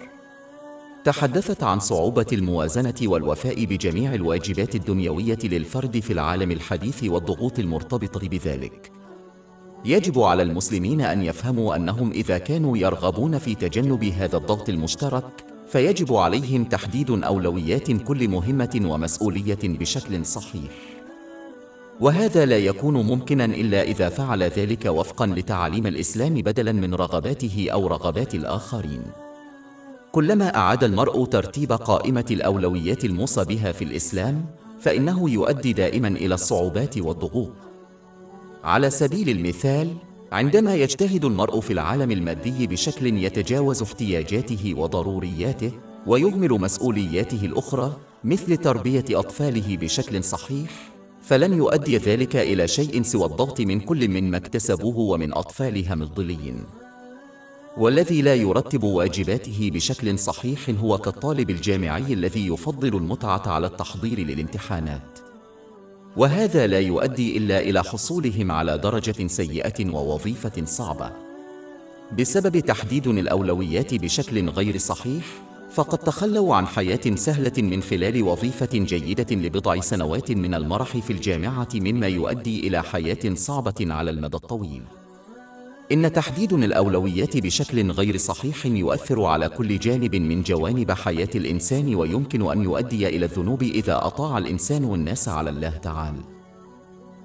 Speaker 1: تحدثت عن صعوبة الموازنة والوفاء بجميع الواجبات الدنيوية للفرد في العالم الحديث والضغوط المرتبطة بذلك. يجب على المسلمين أن يفهموا أنهم إذا كانوا يرغبون في تجنب هذا الضغط المشترك فيجب عليهم تحديد أولويات كل مهمة ومسؤولية بشكل صحيح. وهذا لا يكون ممكنا إلا إذا فعل ذلك وفقا لتعاليم الإسلام بدلا من رغباته أو رغبات الآخرين. كلما أعاد المرء ترتيب قائمة الأولويات الموصى بها في الإسلام فإنه يؤدي دائما إلى الصعوبات والضغوط. على سبيل المثال، عندما يجتهد المرء في العالم المادي بشكل يتجاوز احتياجاته وضرورياته ويهمل مسؤولياته الأخرى مثل تربية أطفاله بشكل صحيح، فلن يؤدي ذلك إلى شيء سوى الضغط من كل مما اكتسبوه ومن أطفالهم الظليين. والذي لا يرتب واجباته بشكل صحيح هو كالطالب الجامعي الذي يفضل المتعة على التحضير للامتحانات، وهذا لا يؤدي إلا إلى حصولهم على درجة سيئة ووظيفة صعبة. بسبب تحديد الأولويات بشكل غير صحيح فقد تخلوا عن حياة سهلة من خلال وظيفة جيدة لبضع سنوات من المرح في الجامعة، مما يؤدي إلى حياة صعبة على المدى الطويل. إن تحديد الأولويات بشكل غير صحيح يؤثر على كل جانب من جوانب حياة الإنسان ويمكن أن يؤدي إلى الذنوب إذا أطاع الإنسان الناس على الله تعالى.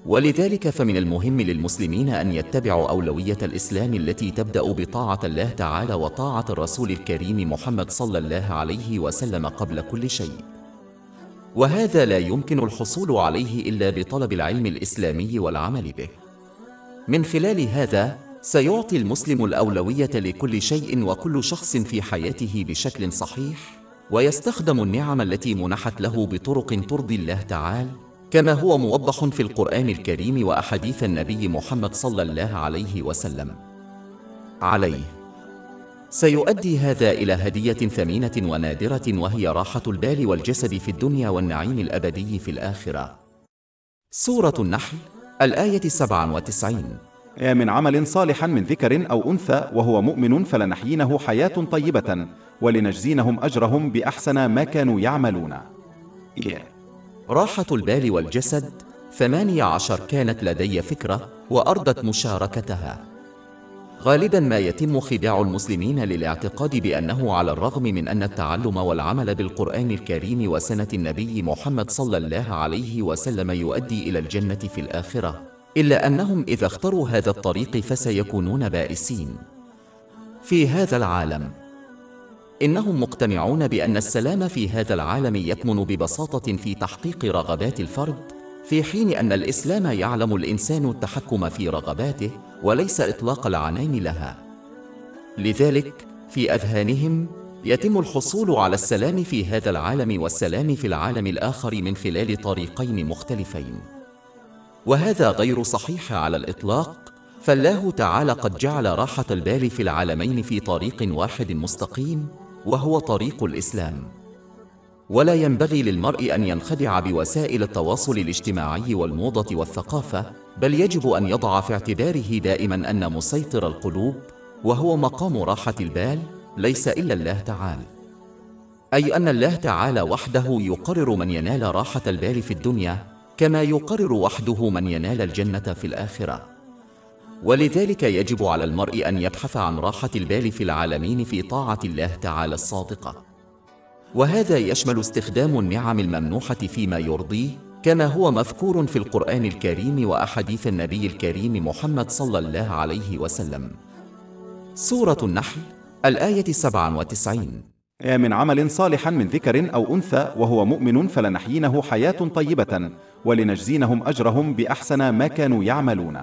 Speaker 1: ولذلك فمن المهم للمسلمين أن يتبعوا أولوية الإسلام التي تبدأ بطاعة الله تعالى وطاعة الرسول الكريم محمد صلى الله عليه وسلم قبل كل شيء. وهذا لا يمكن الحصول عليه إلا بطلب العلم الإسلامي والعمل به. من خلال هذا سيعطي المسلم الأولوية لكل شيء وكل شخص في حياته بشكل صحيح، ويستخدم النعم التي منحت له بطرق ترضي الله تعالى، كما هو موضح في القرآن الكريم وأحاديث النبي محمد صلى الله عليه وسلم. سيؤدي هذا إلى هدية ثمينة ونادرة وهي راحة البال والجسد في الدنيا والنعيم الأبدي في الآخرة. سورة النحل الآية 97.
Speaker 2: من عمل صالح من ذكر أو أنثى وهو مؤمن فلنحيينه حياة طيبة ولنجزينهم أجرهم بأحسن ما كانوا يعملون.
Speaker 1: راحة البال والجسد 18 كانت لدي فكرة وأردت مشاركتها. غالبا ما يتم خداع المسلمين للاعتقاد بأنه على الرغم من أن التعلم والعمل بالقرآن الكريم وسنة النبي محمد صلى الله عليه وسلم يؤدي إلى الجنة في الآخرة، إلا أنهم إذا اختاروا هذا الطريق فسيكونون بائسين في هذا العالم. إنهم مقتنعون بأن السلام في هذا العالم يكمن ببساطة في تحقيق رغبات الفرد، في حين أن الإسلام يعلم الإنسان التحكم في رغباته وليس إطلاق العنان لها. لذلك في أذهانهم يتم الحصول على السلام في هذا العالم والسلام في العالم الآخر من خلال طريقين مختلفين، وهذا غير صحيح على الإطلاق، فالله تعالى قد جعل راحة البال في العالمين في طريق واحد مستقيم، وهو طريق الإسلام. ولا ينبغي للمرء أن ينخدع بوسائل التواصل الاجتماعي والموضة والثقافة، بل يجب أن يضع في اعتباره دائما أن مسيطر القلوب وهو مقام راحة البال ليس إلا الله تعالى، أي أن الله تعالى وحده يقرر من ينال راحة البال في الدنيا كما يقرر وحده من ينال الجنة في الآخرة. ولذلك يجب على المرء أن يبحث عن راحة البال في العالمين في طاعة الله تعالى الصادقة، وهذا يشمل استخدام النعم الممنوحة فيما يرضيه كما هو مذكور في القرآن الكريم وأحاديث النبي الكريم محمد صلى الله عليه وسلم. سورة النحل الآية 97.
Speaker 2: من عمل صالحا من ذكر أو أنثى وهو مؤمن فلنحيينه حياة طيبة ولنجزينهم أجرهم بأحسن ما كانوا يعملون.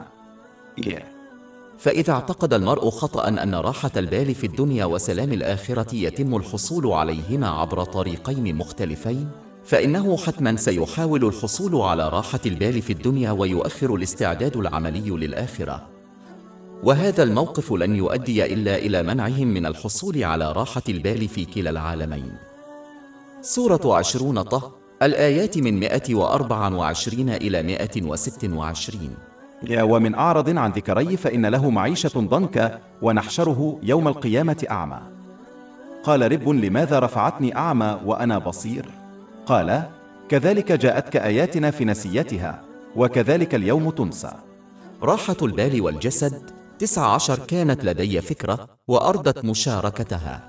Speaker 1: فإذا اعتقد المرء خطأ أن راحة البال في الدنيا وسلام الآخرة يتم الحصول عليهما عبر طريقين مختلفين، فإنه حتما سيحاول الحصول على راحة البال في الدنيا ويؤخر الاستعداد العملي للآخرة، وهذا الموقف لن يؤدي إلا إلى منعهم من الحصول على راحة البال في كلا العالمين. سورة 20 طه الآيات من 124 إلى 126.
Speaker 2: ومن أعرض عن ذكري فإن له معيشة ضنكا ونحشره يوم القيامة أعمى. قال رب لماذا رفعتني أعمى وأنا بصير؟ قال كذلك جاءتك آياتنا في نسيتها وكذلك اليوم تنسى.
Speaker 1: راحة البال والجسد 19 كانت لدي فكرة وأردت مشاركتها.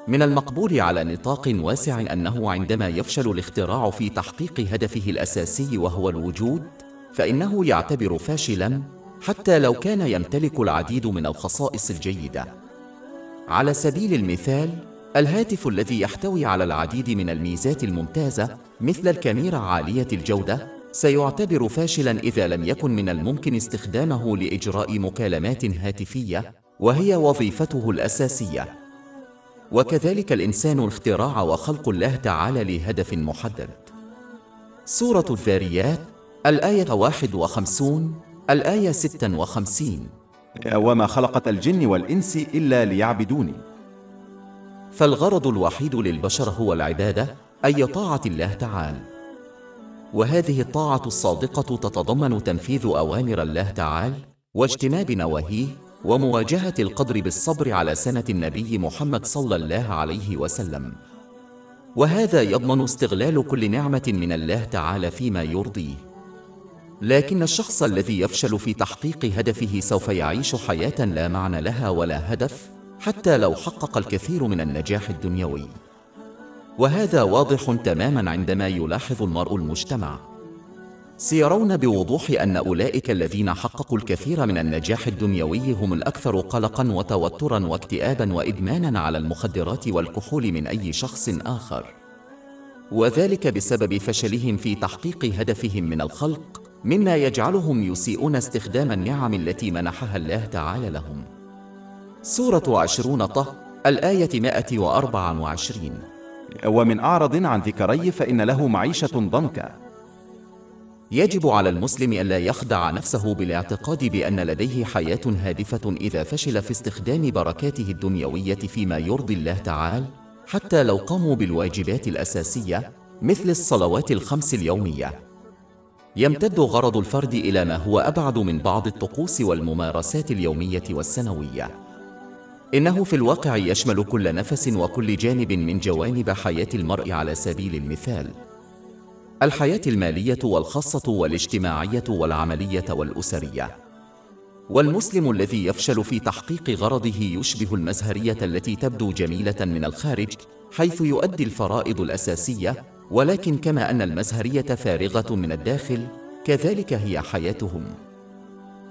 Speaker 1: من المقبول على نطاق واسع أنه عندما يفشل الاختراع في تحقيق هدفه الأساسي وهو الوجود، فإنه يعتبر فاشلاً حتى لو كان يمتلك العديد من الخصائص الجيدة. على سبيل المثال، الهاتف الذي يحتوي على العديد من الميزات الممتازة مثل الكاميرا عالية الجودة سيعتبر فاشلاً إذا لم يكن من الممكن استخدامه لإجراء مكالمات هاتفية وهي وظيفته الأساسية. وكذلك الإنسان الاختراع وخلق الله تعالى لهدف محدد. سورة الذاريات الآية 51 الآية 56.
Speaker 2: وما خلقت الجن والإنس إلا ليعبدوني.
Speaker 1: فالغرض الوحيد للبشر هو العبادة، أي طاعة الله تعالى، وهذه الطاعة الصادقة تتضمن تنفيذ أوامر الله تعالى واجتناب نواهيه ومواجهة القدر بالصبر على سنة النبي محمد صلى الله عليه وسلم، وهذا يضمن استغلال كل نعمة من الله تعالى فيما يرضيه. لكن الشخص الذي يفشل في تحقيق هدفه سوف يعيش حياة لا معنى لها ولا هدف حتى لو حقق الكثير من النجاح الدنيوي، وهذا واضح تماما عندما يلاحظ المرء المجتمع. سيرون بوضوح أن أولئك الذين حققوا الكثير من النجاح الدنيوي هم الأكثر قلقا وتوترا واكتئابا وإدمانا على المخدرات والكحول من أي شخص آخر، وذلك بسبب فشلهم في تحقيق هدفهم من الخلق، مما يجعلهم يسيئون استخدام النعم التي منحها الله تعالى لهم. سورة 20 طه الآية 124.
Speaker 2: ومن أعرض عن ذكري فإن له معيشة ضنكا.
Speaker 1: يجب على المسلم ألا يخدع نفسه بالاعتقاد بأن لديه حياة هادفة إذا فشل في استخدام بركاته الدنيوية فيما يرضي الله تعالى، حتى لو قاموا بالواجبات الأساسية مثل الصلوات الخمس اليومية. يمتد غرض الفرد إلى ما هو أبعد من بعض الطقوس والممارسات اليومية والسنوية. إنه في الواقع يشمل كل نفس وكل جانب من جوانب حياة المرء. على سبيل المثال، الحياة المالية والخاصة والاجتماعية والعملية والأسرية. والمسلم الذي يفشل في تحقيق غرضه يشبه المزهرية التي تبدو جميلة من الخارج حيث يؤدي الفرائض الأساسية، ولكن كما أن المزهرية فارغة من الداخل، كذلك هي حياتهم.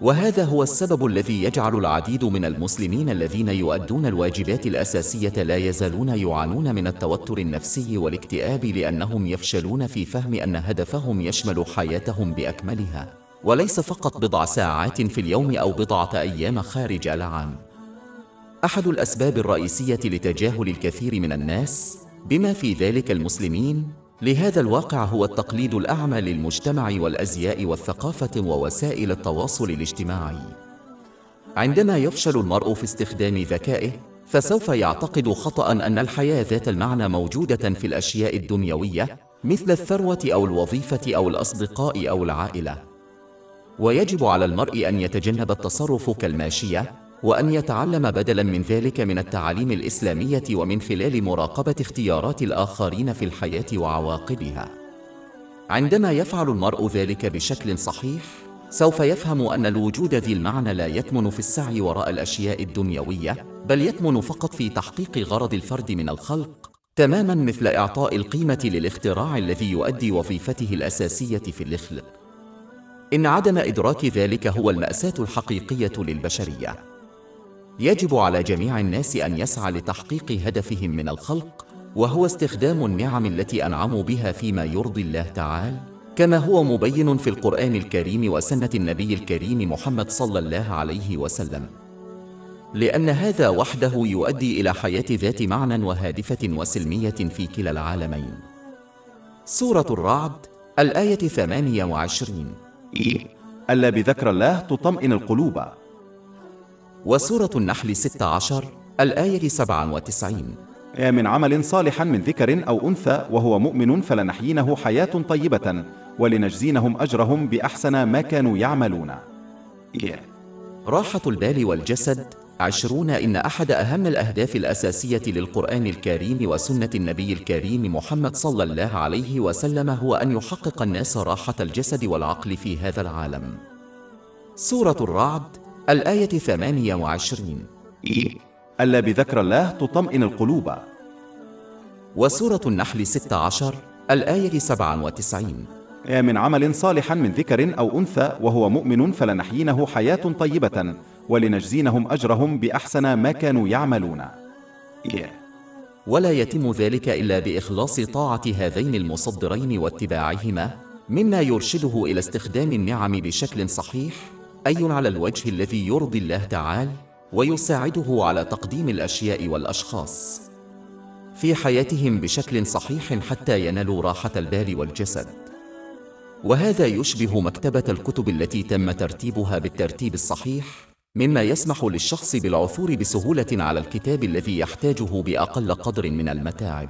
Speaker 1: وهذا هو السبب الذي يجعل العديد من المسلمين الذين يؤدون الواجبات الأساسية لا يزالون يعانون من التوتر النفسي والاكتئاب، لأنهم يفشلون في فهم أن هدفهم يشمل حياتهم بأكملها، وليس فقط بضع ساعات في اليوم أو بضعة أيام خارج العام. أحد الأسباب الرئيسية لتجاهل الكثير من الناس بما في ذلك المسلمين لهذا الواقع هو التقليد الأعمى للمجتمع والأزياء والثقافة ووسائل التواصل الاجتماعي. عندما يفشل المرء في استخدام ذكائه فسوف يعتقد خطأ أن الحياة ذات المعنى موجودة في الأشياء الدنيوية مثل الثروة أو الوظيفة أو الأصدقاء أو العائلة. ويجب على المرء أن يتجنب التصرف كالماشية، وأن يتعلم بدلاً من ذلك من التعاليم الإسلامية ومن خلال مراقبة اختيارات الآخرين في الحياة وعواقبها. عندما يفعل المرء ذلك بشكل صحيح سوف يفهم أن الوجود ذي المعنى لا يكمن في السعي وراء الأشياء الدنيوية، بل يكمن فقط في تحقيق غرض الفرد من الخلق، تماماً مثل إعطاء القيمة للاختراع الذي يؤدي وظيفته الأساسية في الخلق. إن عدم إدراك ذلك هو المأساة الحقيقية للبشرية. يجب على جميع الناس أن يسعى لتحقيق هدفهم من الخلق، وهو استخدام النعم التي أنعموا بها فيما يرضي الله تعالى، كما هو مبين في القرآن الكريم وسنة النبي الكريم محمد صلى الله عليه وسلم، لأن هذا وحده يؤدي إلى حياة ذات معنى وهادفة وسلمية في كلا العالمين. سورة الرعد الآية 28.
Speaker 2: ألا بذكر الله تطمئن القلوب.
Speaker 1: وسورة النحل 16 الآية 97.
Speaker 2: من عمل صالحا من ذكر أو أنثى وهو مؤمن فلنحيينه حياة طيبة ولنجزينهم أجرهم بأحسن ما كانوا يعملون.
Speaker 1: راحة البال والجسد 20. إن أحد أهم الأهداف الأساسية للقرآن الكريم وسنة النبي الكريم محمد صلى الله عليه وسلم هو أن يحقق الناس راحة الجسد والعقل في هذا العالم. سورة الرعد الآية 28.
Speaker 2: ألا بذكر الله تطمئن القلوب.
Speaker 1: وسورة النحل 16 الآية 97.
Speaker 2: من عمل صالحا من ذكر أو أنثى وهو مؤمن فلنحيينه حياة طيبة ولنجزينهم أجرهم بأحسن ما كانوا يعملون.
Speaker 1: ولا يتم ذلك إلا بإخلاص طاعة هذين المصدرين واتباعهما، مما يرشده إلى استخدام النعم بشكل صحيح، أي على الوجه الذي يرضي الله تعالى ويساعده على تقديم الأشياء والأشخاص في حياتهم بشكل صحيح حتى ينالوا راحة البال والجسد. وهذا يشبه مكتبة الكتب التي تم ترتيبها بالترتيب الصحيح، مما يسمح للشخص بالعثور بسهولة على الكتاب الذي يحتاجه بأقل قدر من المتاعب.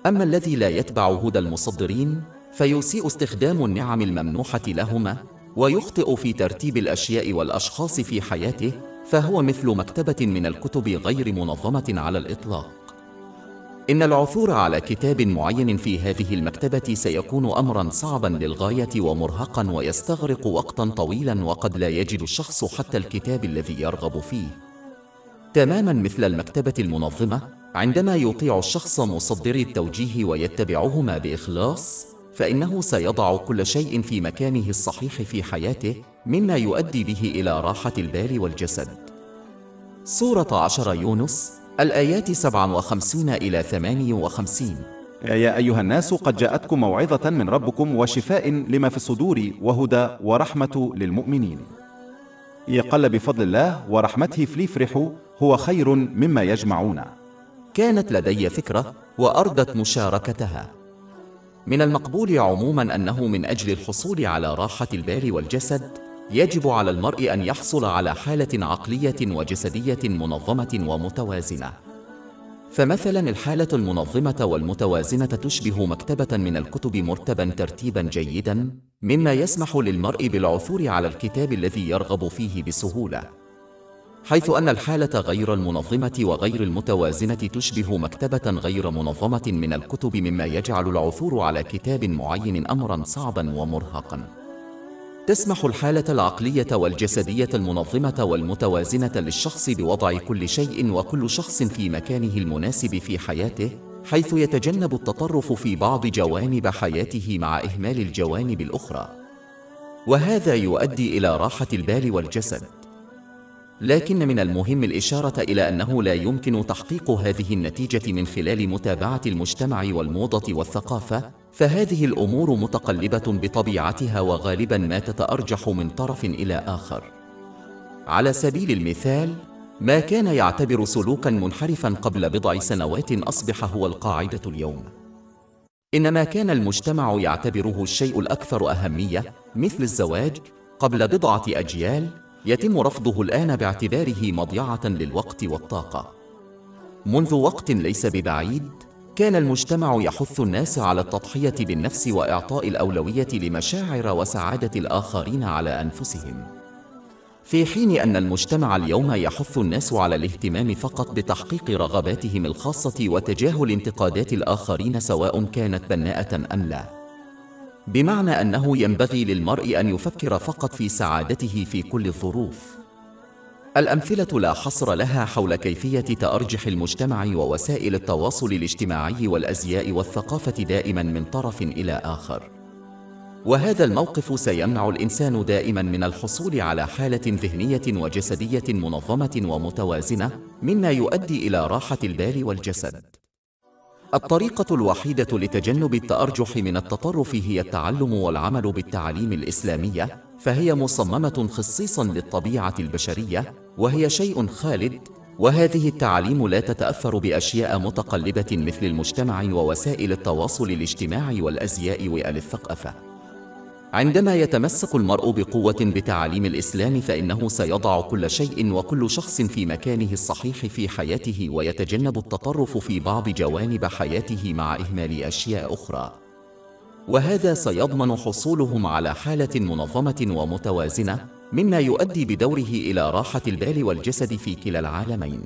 Speaker 1: أما الذي لا يتبع هدى المصدرين فيسيء استخدام النعم الممنوحة لهما ويخطئ في ترتيب الأشياء والأشخاص في حياته، فهو مثل مكتبة من الكتب غير منظمة على الإطلاق. إن العثور على كتاب معين في هذه المكتبة سيكون أمراً صعباً للغاية ومرهقاً ويستغرق وقتاً طويلاً، وقد لا يجد الشخص حتى الكتاب الذي يرغب فيه. تماماً مثل المكتبة المنظمة، عندما يطيع الشخص مصدري التوجيه ويتبعهما بإخلاص، فإنه سيضع كل شيء في مكانه الصحيح في حياته، مما يؤدي به إلى راحة البال والجسد. سورة 10 يونس الآيات 57 إلى 58.
Speaker 2: يا أيها الناس قد جاءتكم موعظة من ربكم وشفاء لما في الصدور وهدى ورحمة للمؤمنين. يقل بفضل الله ورحمته فليفرحوا هو خير مما يجمعون.
Speaker 1: كانت لدي فكرة وأردت مشاركتها. من المقبول عموماً أنه من أجل الحصول على راحة البال والجسد يجب على المرء أن يحصل على حالة عقلية وجسدية منظمة ومتوازنة. فمثلاً الحالة المنظمة والمتوازنة تشبه مكتبة من الكتب مرتباً ترتيباً جيداً، مما يسمح للمرء بالعثور على الكتاب الذي يرغب فيه بسهولة. حيث أن الحالة غير المنظمة وغير المتوازنة تشبه مكتبة غير منظمة من الكتب، مما يجعل العثور على كتاب معين أمراً صعباً ومرهقاً. تسمح الحالة العقلية والجسدية المنظمة والمتوازنة للشخص بوضع كل شيء وكل شخص في مكانه المناسب في حياته، حيث يتجنب التطرف في بعض جوانب حياته مع إهمال الجوانب الأخرى، وهذا يؤدي إلى راحة البال والجسد. لكن من المهم الإشارة إلى أنه لا يمكن تحقيق هذه النتيجة من خلال متابعة المجتمع والموضة والثقافة، فهذه الأمور متقلبة بطبيعتها وغالباً ما تتأرجح من طرف إلى آخر. على سبيل المثال، ما كان يعتبر سلوكا منحرفا قبل بضع سنوات أصبح هو القاعدة اليوم. إنما كان المجتمع يعتبره الشيء الأكثر أهمية مثل الزواج قبل بضعة أجيال يتم رفضه الآن باعتباره مضيعة للوقت والطاقة. منذ وقت ليس ببعيد كان المجتمع يحث الناس على التضحية بالنفس وإعطاء الأولوية لمشاعر وسعادة الآخرين على أنفسهم، في حين أن المجتمع اليوم يحث الناس على الاهتمام فقط بتحقيق رغباتهم الخاصة وتجاهل انتقادات الآخرين سواء كانت بناءة أم لا. بمعنى أنه ينبغي للمرء أن يفكر فقط في سعادته في كل الظروف. الأمثلة لا حصر لها حول كيفية تأرجح المجتمع ووسائل التواصل الاجتماعي والأزياء والثقافة دائما من طرف إلى آخر. وهذا الموقف سيمنع الإنسان دائما من الحصول على حالة ذهنية وجسدية منظمة ومتوازنة، مما يؤدي إلى راحة البال والجسد. الطريقة الوحيدة لتجنب التأرجح من التطرف هي التعلم والعمل بالتعاليم الإسلامية، فهي مصممة خصيصا للطبيعة البشرية، وهي شيء خالد، وهذه التعاليم لا تتأثر بأشياء متقلبة مثل المجتمع ووسائل التواصل الاجتماعي والأزياء والثقافة. عندما يتمسك المرء بقوة بتعاليم الإسلام فإنه سيضع كل شيء وكل شخص في مكانه الصحيح في حياته، ويتجنب التطرف في بعض جوانب حياته مع إهمال أشياء أخرى، وهذا سيضمن حصولهم على حالة منظمة ومتوازنة، مما يؤدي بدوره إلى راحة البال والجسد في كلا العالمين.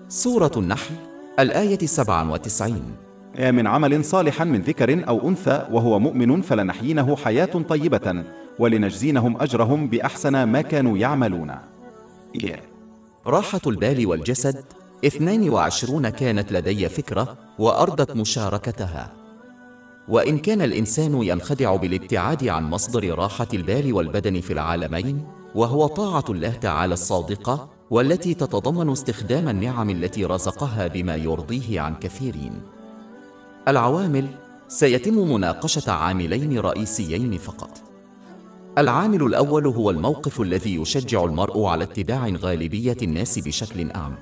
Speaker 1: سورة النحل الآية 97.
Speaker 2: من عمل صالحا من ذكر أو أنثى وهو مؤمن فلنحيينه حياة طيبة ولنجزينهم أجرهم بأحسن ما كانوا يعملون.
Speaker 1: راحة البال والجسد 22 كانت لدي فكرة وأردت مشاركتها. وإن كان الإنسان ينخدع بالابتعاد عن مصدر راحة البال والبدن في العالمين، وهو طاعة الله تعالى الصادقة والتي تتضمن استخدام النعم التي رزقها بما يرضيه عن كثيرين. العوامل سيتم مناقشة عاملين رئيسيين فقط. العامل الأول هو الموقف الذي يشجع المرء على اتباع غالبية الناس بشكل أعم.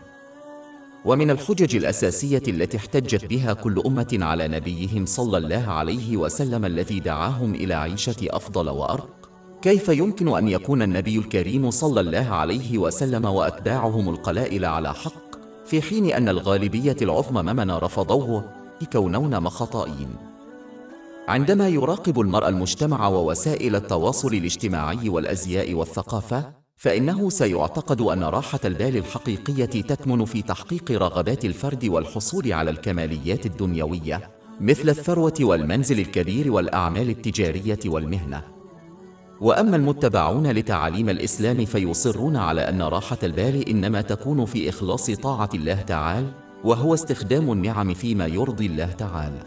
Speaker 1: ومن الحجج الأساسية التي احتجت بها كل أمة على نبيهم صلى الله عليه وسلم الذي دعاهم إلى عيشة أفضل وأرق، كيف يمكن أن يكون النبي الكريم صلى الله عليه وسلم وأتباعهم القلائل على حق، في حين أن الغالبية العظمى ممن رفضوه كونون مخطئين؟ عندما يراقب المرء المجتمع ووسائل التواصل الاجتماعي والأزياء والثقافة، فإنه سيعتقد أن راحة البال الحقيقية تكمن في تحقيق رغبات الفرد والحصول على الكماليات الدنيوية مثل الثروة والمنزل الكبير والأعمال التجارية والمهنة. وأما المتبعون لتعاليم الإسلام فيصرون على أن راحة البال إنما تكون في إخلاص طاعة الله تعالى، وهو استخدام النعم فيما يرضي الله تعالى.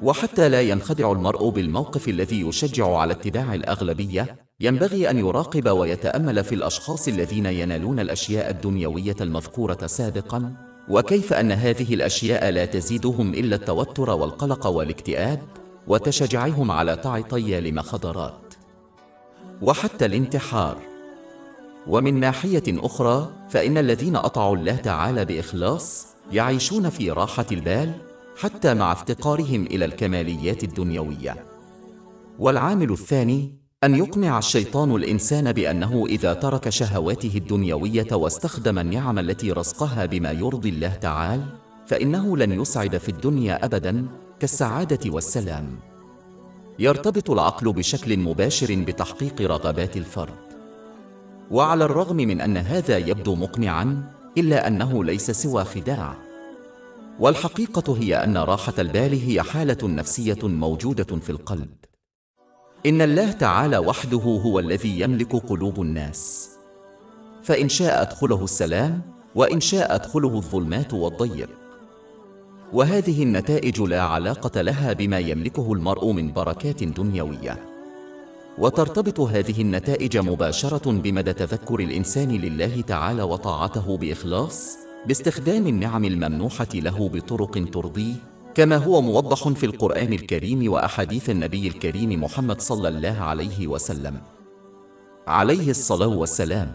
Speaker 1: وحتى لا ينخدع المرء بالموقف الذي يشجع على اتباع الأغلبية، ينبغي أن يراقب ويتأمل في الأشخاص الذين ينالون الأشياء الدنيوية المذكورة سابقاً، وكيف أن هذه الأشياء لا تزيدهم إلا التوتر والقلق والاكتئاب، وتشجعهم على تعاطي المخدرات وحتى الانتحار. ومن ناحية أخرى فإن الذين أطاعوا الله تعالى بإخلاص يعيشون في راحة البال حتى مع افتقارهم إلى الكماليات الدنيوية. والعامل الثاني أن يقنع الشيطان الإنسان بأنه إذا ترك شهواته الدنيوية واستخدم النعم التي رزقها بما يرضي الله تعالى، فإنه لن يسعد في الدنيا أبداً كالسعادة والسلام. يرتبط العقل بشكل مباشر بتحقيق رغبات الفرد، وعلى الرغم من أن هذا يبدو مقنعاً إلا أنه ليس سوى خداع. والحقيقة هي أن راحة البال هي حالة نفسية موجودة في القلب. إن الله تعالى وحده هو الذي يملك قلوب الناس، فإن شاء أدخله السلام، وإن شاء أدخله الظلمات والضيق. وهذه النتائج لا علاقة لها بما يملكه المرء من بركات دنيوية، وترتبط هذه النتائج مباشرة بمدى تذكر الإنسان لله تعالى وطاعته بإخلاص باستخدام النعم الممنوحة له بطرق ترضيه، كما هو موضح في القرآن الكريم وأحاديث النبي الكريم محمد صلى الله عليه وسلم عليه الصلاة والسلام.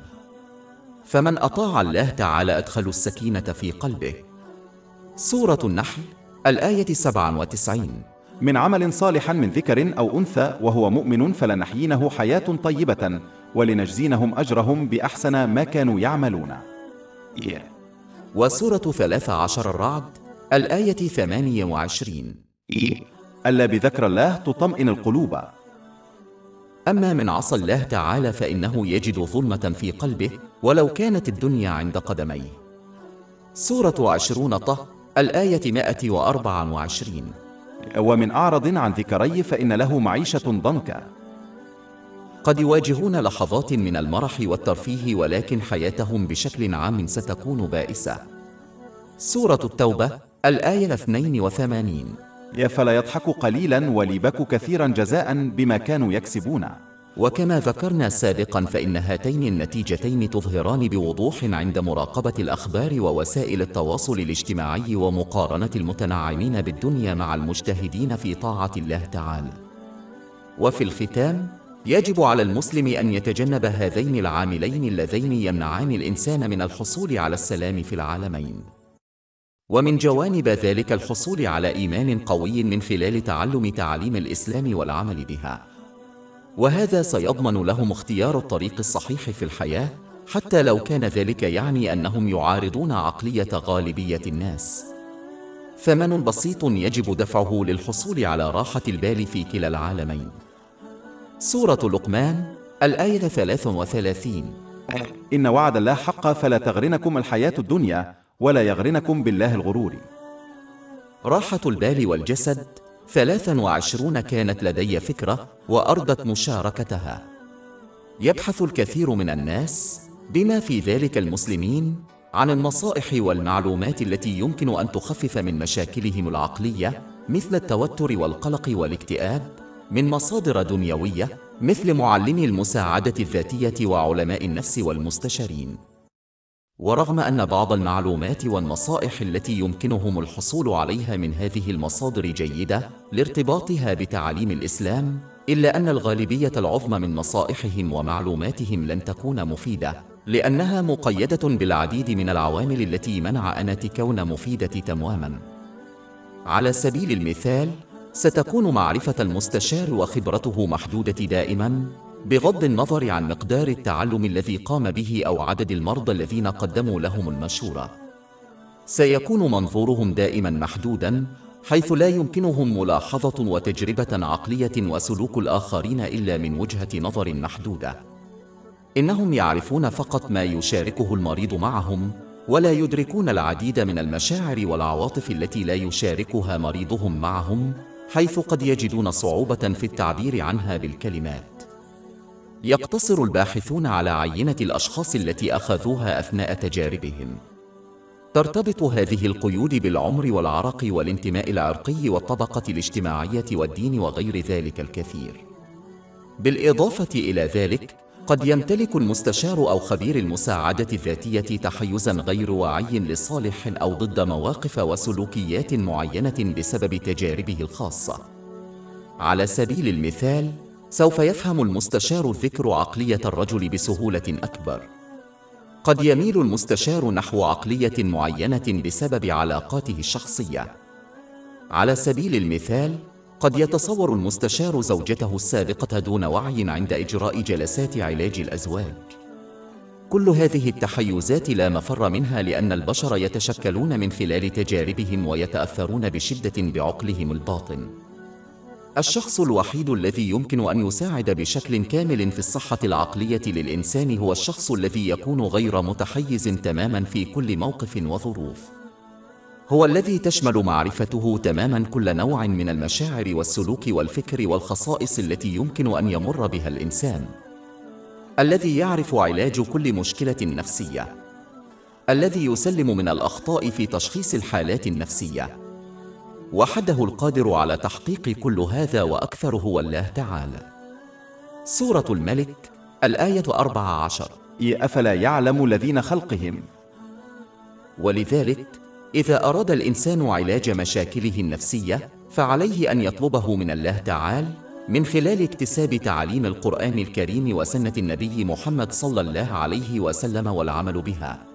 Speaker 1: فمن أطاع الله تعالى أدخل السكينة في قلبه. سورة النحل الآية 97.
Speaker 2: من عمل صالحا من ذكر أو أنثى وهو مؤمن فلنحيينه حياة طيبة ولنجزينهم أجرهم بأحسن ما كانوا يعملون.
Speaker 1: وسورة 13 الرعد الآية 28.
Speaker 2: ألا بذكر الله تطمئن القلوب.
Speaker 1: أما من عصى الله تعالى فإنه يجد ظلمة في قلبه ولو كانت الدنيا عند قدميه. سورة 20 طه الآية 124.
Speaker 2: ومن أعرض عن ذكري فإن له معيشة ضنكا.
Speaker 1: قد يواجهون لحظات من المرح والترفيه ولكن حياتهم بشكل عام ستكون بائسة. سورة التوبة الآية 82.
Speaker 2: فلا يضحك قليلا وليبك كثيرا جزاء بما كانوا يكسبون.
Speaker 1: وكما ذكرنا سابقا فإن هاتين النتيجتين تظهران بوضوح عند مراقبة الأخبار ووسائل التواصل الاجتماعي ومقارنة المتنعمين بالدنيا مع المجتهدين في طاعة الله تعالى. وفي الختام يجب على المسلم أن يتجنب هذين العاملين اللذين يمنعان الإنسان من الحصول على السلام في العالمين. ومن جوانب ذلك الحصول على إيمان قوي من خلال تعلم تعاليم الإسلام والعمل بها، وهذا سيضمن لهم اختيار الطريق الصحيح في الحياة حتى لو كان ذلك يعني أنهم يعارضون عقلية غالبية الناس. ثمن بسيط يجب دفعه للحصول على راحة البال في كلا العالمين. سورة لقمان الآية 33.
Speaker 2: إن وعد الله حق فلا تغرنكم الحياة الدنيا ولا يغرنكم بالله الغرور.
Speaker 1: راحة البال والجسد 23 كانت لدي فكرة وأرضت مشاركتها. يبحث الكثير من الناس بما في ذلك المسلمين عن النصائح والمعلومات التي يمكن أن تخفف من مشاكلهم العقلية مثل التوتر والقلق والاكتئاب من مصادر دنيوية مثل معلمي المساعدة الذاتية وعلماء النفس والمستشارين. ورغم أن بعض المعلومات والنصائح التي يمكنهم الحصول عليها من هذه المصادر جيدة لارتباطها بتعاليم الإسلام، إلا أن الغالبية العظمى من نصائحهم ومعلوماتهم لن تكون مفيدة، لأنها مقيدة بالعديد من العوامل التي منع أن تكون مفيدة تماماً. على سبيل المثال، ستكون معرفة المستشار وخبرته محدودة دائماً، بغض النظر عن مقدار التعلم الذي قام به أو عدد المرضى الذين قدموا لهم المشورة. سيكون منظورهم دائماً محدوداً، حيث لا يمكنهم ملاحظة وتجربة عقلية وسلوك الآخرين إلا من وجهة نظر محدودة. إنهم يعرفون فقط ما يشاركه المريض معهم، ولا يدركون العديد من المشاعر والعواطف التي لا يشاركها مريضهم معهم، حيث قد يجدون صعوبة في التعبير عنها بالكلمات. يقتصر الباحثون على عينة الأشخاص التي أخذوها أثناء تجاربهم. ترتبط هذه القيود بالعمر والعرق والانتماء العرقي والطبقة الاجتماعية والدين وغير ذلك الكثير. بالإضافة إلى ذلك، قد يمتلك المستشار أو خبير المساعدة الذاتية تحيزاً غير واعي لصالح أو ضد مواقف وسلوكيات معينة بسبب تجاربه الخاصة. على سبيل المثال، سوف يفهم المستشار ذكر عقلية الرجل بسهولة أكبر. قد يميل المستشار نحو عقلية معينة بسبب علاقاته الشخصية. على سبيل المثال، قد يتصور المستشار زوجته السابقة دون وعي عند إجراء جلسات علاج الأزواج. كل هذه التحيزات لا مفر منها، لأن البشر يتشكلون من خلال تجاربهم ويتأثرون بشدة بعقلهم الباطن. الشخص الوحيد الذي يمكن أن يساعد بشكل كامل في الصحة العقلية للإنسان هو الشخص الذي يكون غير متحيز تماماً في كل موقف وظروف. هو الذي تشمل معرفته تماماً كل نوع من المشاعر والسلوك والفكر والخصائص التي يمكن أن يمر بها الإنسان. الذي يعرف علاج كل مشكلة نفسية. الذي يسلم من الأخطاء في تشخيص الحالات النفسية. وحده القادر على تحقيق كل هذا وأكثر هو الله تعالى. سورة الملك الآية 14.
Speaker 2: أفلا يعلم الذين خلقهم.
Speaker 1: ولذلك إذا أراد الإنسان علاج مشاكله النفسية فعليه أن يطلبه من الله تعالى، من خلال اكتساب تعاليم القرآن الكريم وسنة النبي محمد صلى الله عليه وسلم والعمل بها.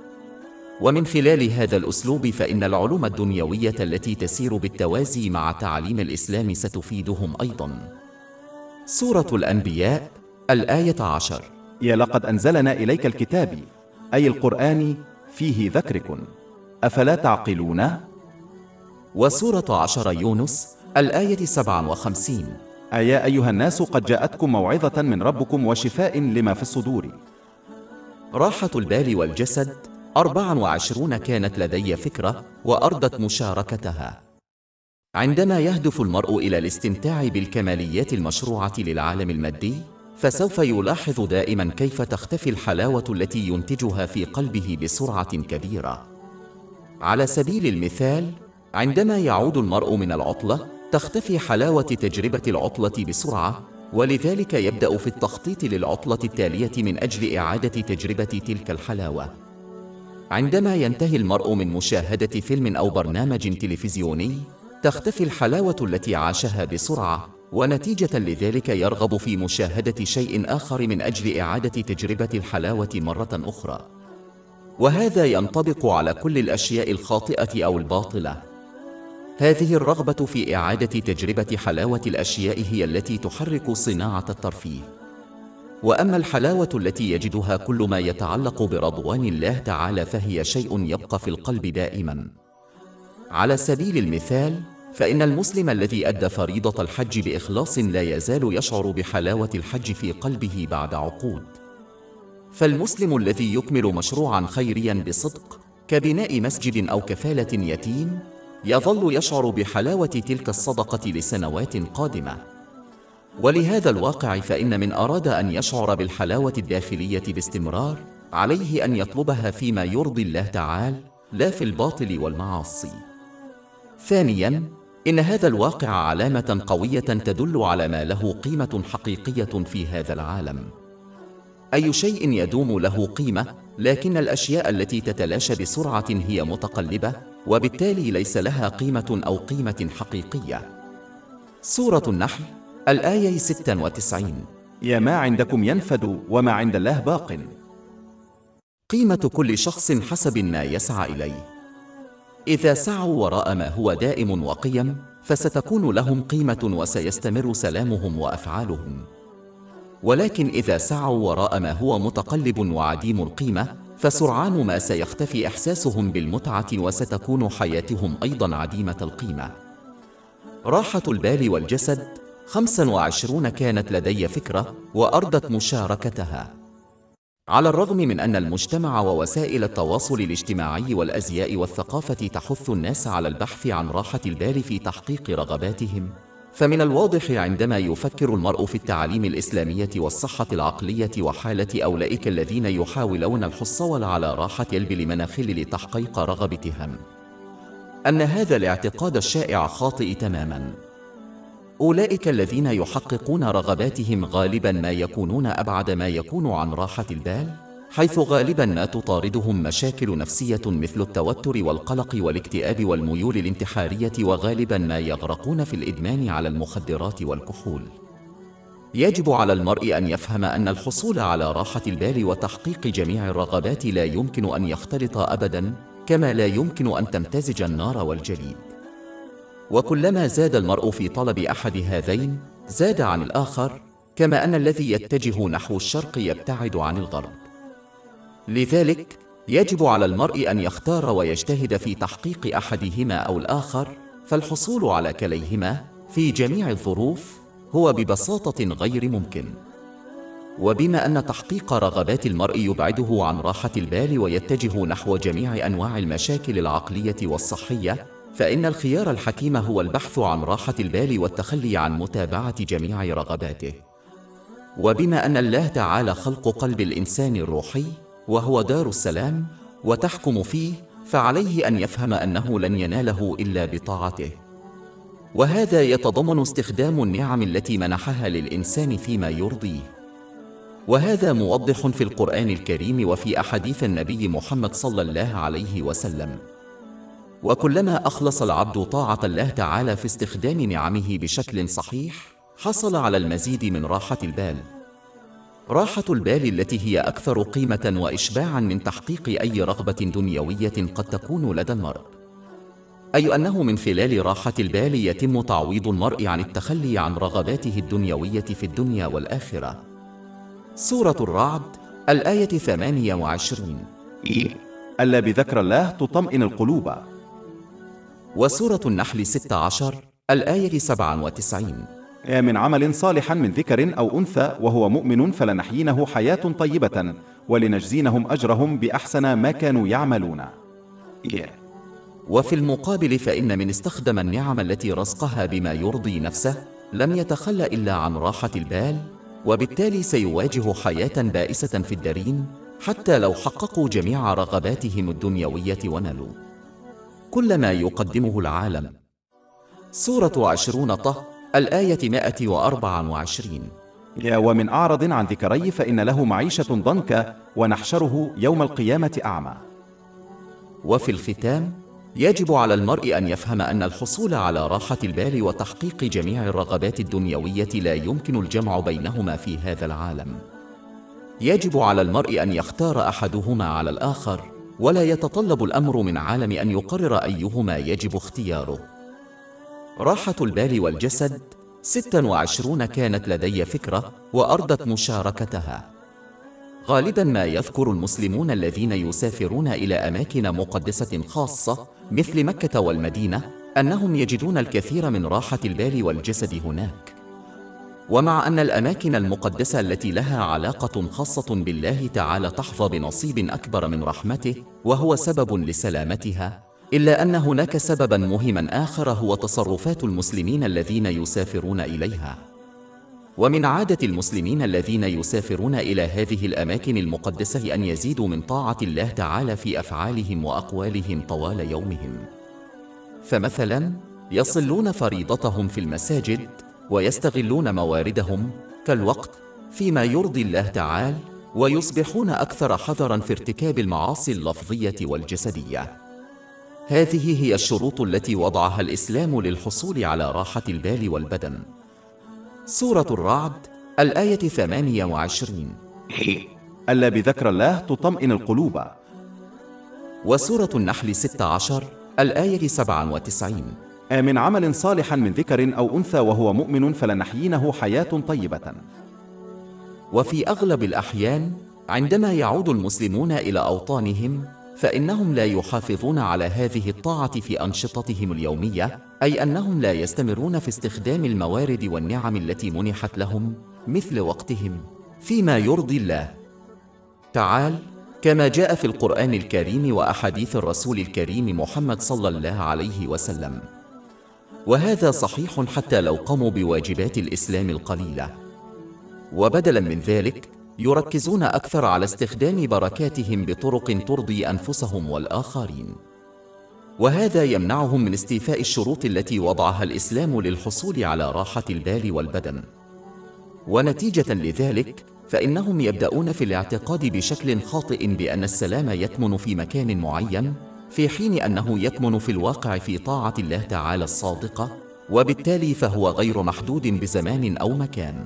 Speaker 1: ومن خلال هذا الأسلوب فإن العلوم الدنيوية التي تسير بالتوازي مع تعاليم الإسلام ستفيدهم أيضاً. سورة الأنبياء الآية 10.
Speaker 2: يا لقد أنزلنا إليك الكتاب أي القرآن فيه ذكركم أفلا تعقلون؟
Speaker 1: وسورة 10 يونس الآية 57.
Speaker 2: أيا أيها الناس قد جاءتكم موعظة من ربكم وشفاء لما في الصدور.
Speaker 1: راحة البال والجسد 24 كانت لدي فكرة وأردت مشاركتها. عندما يهدف المرء إلى الاستمتاع بالكماليات المشروعة للعالم المادي، فسوف يلاحظ دائما كيف تختفي الحلاوة التي ينتجها في قلبه بسرعة كبيرة. على سبيل المثال، عندما يعود المرء من العطلة، تختفي حلاوة تجربة العطلة بسرعة، ولذلك يبدأ في التخطيط للعطلة التالية من أجل إعادة تجربة تلك الحلاوة. عندما ينتهي المرء من مشاهدة فيلم أو برنامج تلفزيوني، تختفي الحلاوة التي عاشها بسرعة، ونتيجة لذلك يرغب في مشاهدة شيء آخر من أجل إعادة تجربة الحلاوة مرة أخرى. وهذا ينطبق على كل الأشياء الخاطئة أو الباطلة. هذه الرغبة في إعادة تجربة حلاوة الأشياء هي التي تحرك صناعة الترفيه. وأما الحلاوة التي يجدها كل ما يتعلق برضوان الله تعالى فهي شيء يبقى في القلب دائما. على سبيل المثال، فإن المسلم الذي أدى فريضة الحج بإخلاص لا يزال يشعر بحلاوة الحج في قلبه بعد عقود. فالمسلم الذي يكمل مشروعا خيريا بصدق كبناء مسجد أو كفالة يتيم يظل يشعر بحلاوة تلك الصدقة لسنوات قادمة. ولهذا الواقع فإن من أراد أن يشعر بالحلاوة الداخلية باستمرار عليه أن يطلبها فيما يرضي الله تعالى، لا في الباطل والمعاصي. ثانياً، إن هذا الواقع علامة قوية تدل على ما له قيمة حقيقية في هذا العالم. أي شيء يدوم له قيمة، لكن الأشياء التي تتلاشى بسرعة هي متقلبة، وبالتالي ليس لها قيمة أو قيمة حقيقية. سورة النحل الآية 96.
Speaker 2: يا ما عندكم ينفد وما عند الله باق.
Speaker 1: قيمة كل شخص حسب ما يسعى إليه. إذا سعوا وراء ما هو دائم وقيم، فستكون لهم قيمة وسيستمر سلامهم وأفعالهم. ولكن إذا سعوا وراء ما هو متقلب وعديم القيمة، فسرعان ما سيختفي إحساسهم بالمتعة وستكون حياتهم أيضا عديمة القيمة. راحة البال والجسد 25 كانت لدي فكرة وأردت مشاركتها. على الرغم من أن المجتمع ووسائل التواصل الاجتماعي والأزياء والثقافة تحث الناس على البحث عن راحة البال في تحقيق رغباتهم، فمن الواضح عندما يفكر المرء في التعاليم الإسلامية والصحة العقلية وحالة أولئك الذين يحاولون الحصول على راحة البال مناخل لتحقيق رغبتهم، أن هذا الاعتقاد الشائع خاطئ تماماً. أولئك الذين يحققون رغباتهم غالباً ما يكونون أبعد ما يكون عن راحة البال، حيث غالباً ما تطاردهم مشاكل نفسية مثل التوتر والقلق والاكتئاب والميول الانتحارية، وغالباً ما يغرقون في الإدمان على المخدرات والكحول. يجب على المرء أن يفهم أن الحصول على راحة البال وتحقيق جميع الرغبات لا يمكن أن يختلط أبداً، كما لا يمكن أن تمتزج النار والجليد. وكلما زاد المرء في طلب أحد هذين، زاد عن الآخر، كما أن الذي يتجه نحو الشرق يبتعد عن الغرب. لذلك، يجب على المرء أن يختار ويجتهد في تحقيق أحدهما أو الآخر، فالحصول على كليهما في جميع الظروف هو ببساطة غير ممكن. وبما أن تحقيق رغبات المرء يبعده عن راحة البال ويتجه نحو جميع أنواع المشاكل العقلية والصحية، فإن الخيار الحكيم هو البحث عن راحة البال والتخلي عن متابعة جميع رغباته. وبما أن الله تعالى خلق قلب الإنسان الروحي، وهو دار السلام، وتحكم فيه، فعليه أن يفهم أنه لن يناله إلا بطاعته. وهذا يتضمن استخدام النعم التي منحها للإنسان فيما يرضيه. وهذا موضح في القرآن الكريم وفي أحاديث النبي محمد صلى الله عليه وسلم. وكلما أخلص العبد طاعة الله تعالى في استخدام نعمه بشكل صحيح، حصل على المزيد من راحة البال. راحة البال التي هي أكثر قيمة وإشباعاً من تحقيق أي رغبة دنيوية قد تكون لدى المرء. أي أنه من خلال راحة البال يتم تعويض المرء عن التخلي عن رغباته الدنيوية في الدنيا والآخرة. سورة الرعد الآية 28.
Speaker 2: ألا بذكر الله تطمئن القلوب.
Speaker 1: وسورة النحل 16 الآية 97.
Speaker 2: من عمل صالحا من ذكر أو أنثى وهو مؤمن فلنحيينه حياة طيبة ولنجزينهم أجرهم بأحسن ما كانوا يعملون.
Speaker 1: وفي المقابل فإن من استخدم النعم التي رزقها بما يرضي نفسه لم يتخلى إلا عن راحة البال، وبالتالي سيواجه حياة بائسة في الدارين حتى لو حققوا جميع رغباتهم الدنيوية ونالوا كل ما يقدمه العالم. سورة 20 طه الآية 124.
Speaker 2: ومن أعرض عن ذكري فإن له معيشة ضنكا ونحشره يوم القيامة أعمى.
Speaker 1: وفي الختام يجب على المرء أن يفهم أن الحصول على راحة البال وتحقيق جميع الرغبات الدنيوية لا يمكن الجمع بينهما في هذا العالم. يجب على المرء أن يختار أحدهما على الآخر، ولا يتطلب الأمر من عالم أن يقرر أيهما يجب اختياره. راحة البال والجسد 26 كانت لدي فكرة وأردت مشاركتها. غالبا ما يذكر المسلمون الذين يسافرون إلى أماكن مقدسة خاصة مثل مكة والمدينة أنهم يجدون الكثير من راحة البال والجسد هناك. ومع أن الأماكن المقدسة التي لها علاقة خاصة بالله تعالى تحظى بنصيب أكبر من رحمته وهو سبب لسلامتها، إلا أن هناك سببا مهما آخر هو تصرفات المسلمين الذين يسافرون إليها. ومن عادة المسلمين الذين يسافرون إلى هذه الأماكن المقدسة أن يزيدوا من طاعة الله تعالى في أفعالهم وأقوالهم طوال يومهم. فمثلا يصلون فريضتهم في المساجد ويستغلون مواردهم كالوقت فيما يرضي الله تعالى، ويصبحون أكثر حذرا في ارتكاب المعاصي اللفظية والجسدية. هذه هي الشروط التي وضعها الإسلام للحصول على راحة البال والبدن. سورة الرعد الآية 28.
Speaker 2: ألا بذكر الله تطمئن القلوب.
Speaker 1: وسورة النحل 16 الآية 97.
Speaker 2: من عمل صالحا من ذكر أو أنثى وهو مؤمن فلنحيينه حياة طيبة.
Speaker 1: وفي أغلب الأحيان عندما يعود المسلمون إلى أوطانهم فإنهم لا يحافظون على هذه الطاعة في أنشطتهم اليومية، أي أنهم لا يستمرون في استخدام الموارد والنعم التي منحت لهم مثل وقتهم فيما يرضي الله تعالى، كما جاء في القرآن الكريم وأحاديث الرسول الكريم محمد صلى الله عليه وسلم. وهذا صحيح حتى لو قاموا بواجبات الإسلام القليلة، وبدلا من ذلك يركزون أكثر على استخدام بركاتهم بطرق ترضي أنفسهم والآخرين، وهذا يمنعهم من استيفاء الشروط التي وضعها الإسلام للحصول على راحة البال والبدن. ونتيجة لذلك فإنهم يبدأون في الاعتقاد بشكل خاطئ بأن السلام يكمن في مكان معين، في حين أنه يكمن في الواقع في طاعة الله تعالى الصادقة، وبالتالي فهو غير محدود بزمان أو مكان.